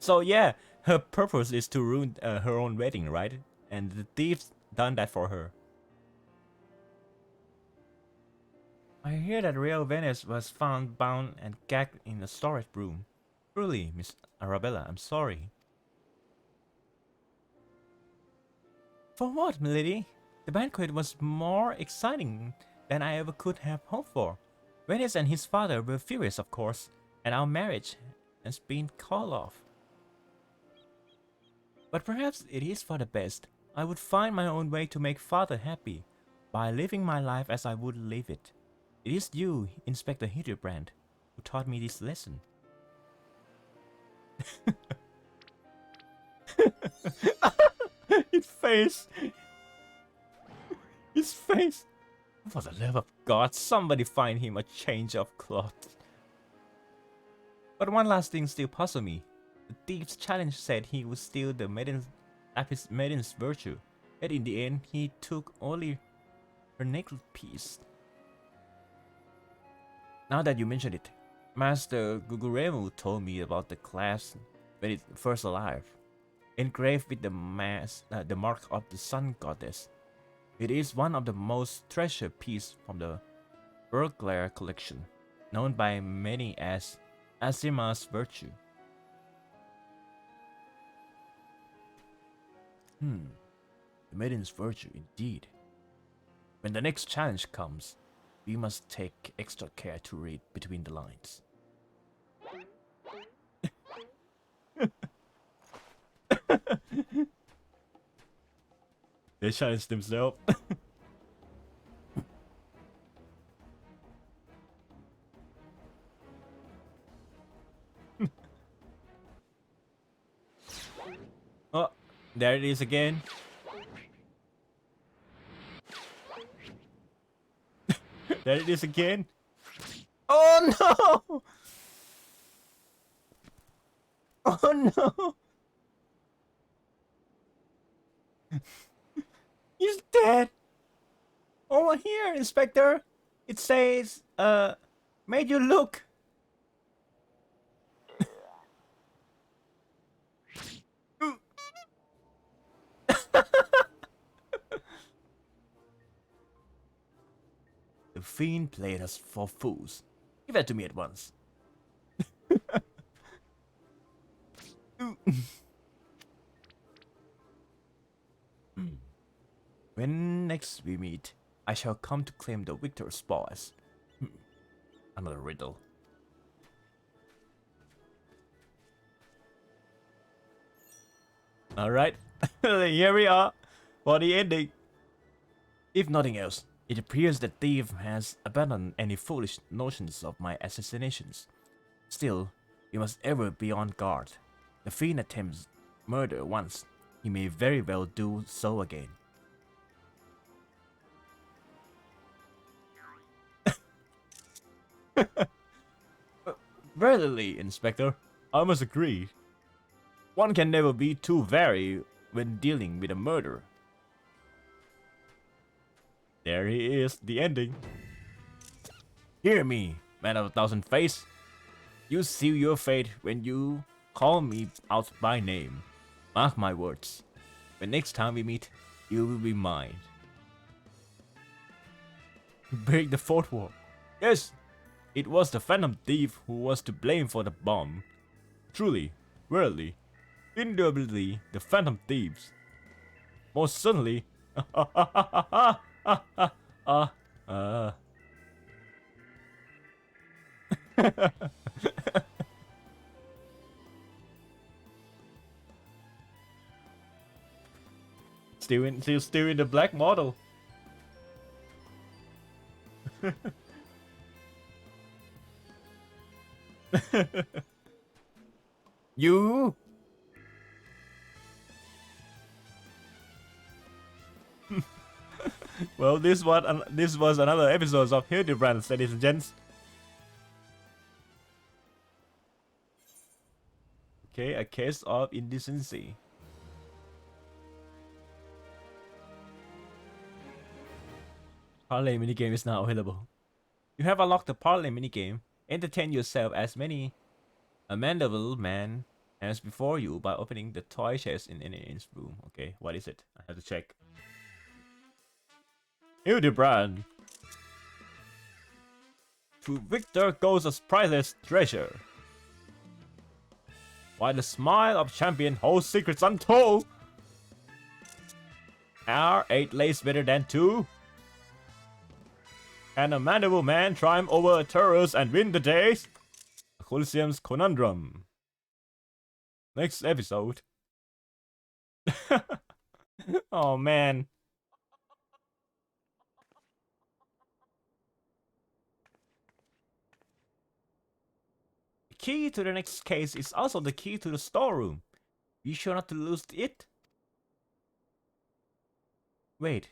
So yeah, her purpose is to ruin her own wedding, right? And the thieves done that for her. I hear that real Venice was found bound and gagged in a storage room. Truly, Miss Arabella, I'm sorry. For what, milady? The banquet was more exciting than I ever could have hoped for. Venice and his father were furious, of course, and our marriage has been called off. But perhaps it is for the best. I would find my own way to make father happy, by living my life as I would live it. It is you, Inspector Hildibrand, who taught me this lesson. His face! His face! For the love of God, somebody find him a change of cloth. But one last thing still puzzles me. The thief's challenge said he would steal the maiden's virtue, yet in the end he took only her necklace piece. Now that you mention it, Master Guguremu told me about the clasp when it first arrived, engraved with the mark of the Sun Goddess. It is one of the most treasured pieces from the burglar collection, known by many as Azima's virtue. The maiden's virtue indeed. When the next challenge comes, we must take extra care to read between the lines. They challenge themselves. Oh, there it is again. There it is again. Oh no! Oh no! He's dead! Over here, Inspector! It says, made you look! The fiend played us for fools. Give that to me at once. When next we meet, I shall come to claim the victor's spoils. Another riddle. Alright, here we are for the ending. If nothing else, it appears that Thief has abandoned any foolish notions of my assassinations. Still, we must ever be on guard. The fiend attempts murder once, he may very well do so again. Verily, Inspector, I must agree. One can never be too wary when dealing with a murderer. There he is, the ending. Hear me, man of a thousand faces. You seal your fate when you call me out by name. Mark my words. When next time we meet, you will be mine. Break the fourth wall. Yes, it was the Phantom Thief who was to blame for the bomb. Truly, verily, indubitably the Phantom Thieves. Most certainly. Still in the black model. You. Well, this was another episode of Hildibrand, ladies and gents. Okay, a case of indecency. Parlay minigame is now available. You have unlocked the parlay minigame. Entertain yourself as many amendable man as before you by opening the toy chest in any room. Okay, what is it? I have to check. Hildibrand. To victor goes a priceless treasure. While the smile of champion holds secrets untold. Are 8 lays better than 2? Can a mandible man triumph over a terrorist and win the day? A Colosseum's conundrum. Next episode. Oh man. The key to the next case is also the key to the storeroom. Be sure not to lose it. Wait.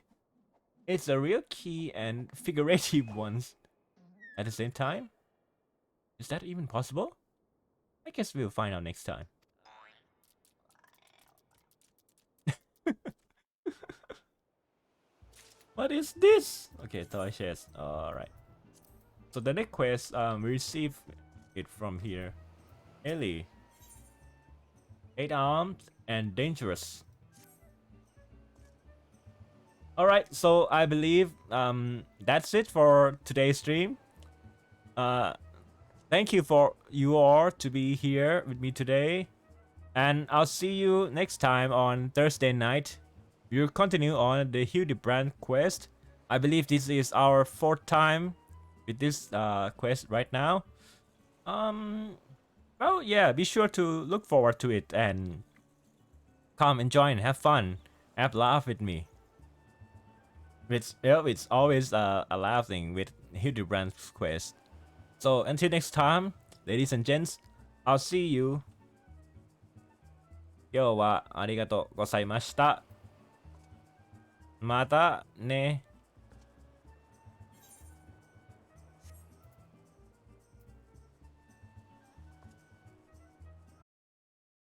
It's a real key and figurative ones at the same time? Is that even possible? I guess we'll find out next time. What is this? Okay, toy chest. Alright. So the next quest, we receive it from here. Ellie. 8 armed and dangerous. Alright, so I believe that's it for today's stream. Thank you for you all to be here with me today. And I'll see you next time on Thursday night. We'll continue on the Hildibrand quest. I believe this is our 4th time with this quest right now. Well, yeah, be sure to look forward to it and come and join, have fun, have laugh with me. It's always a laughing with Hildibrand's quest. So until next time, ladies and gents, I'll see you. 今日はありがとうございました。またね。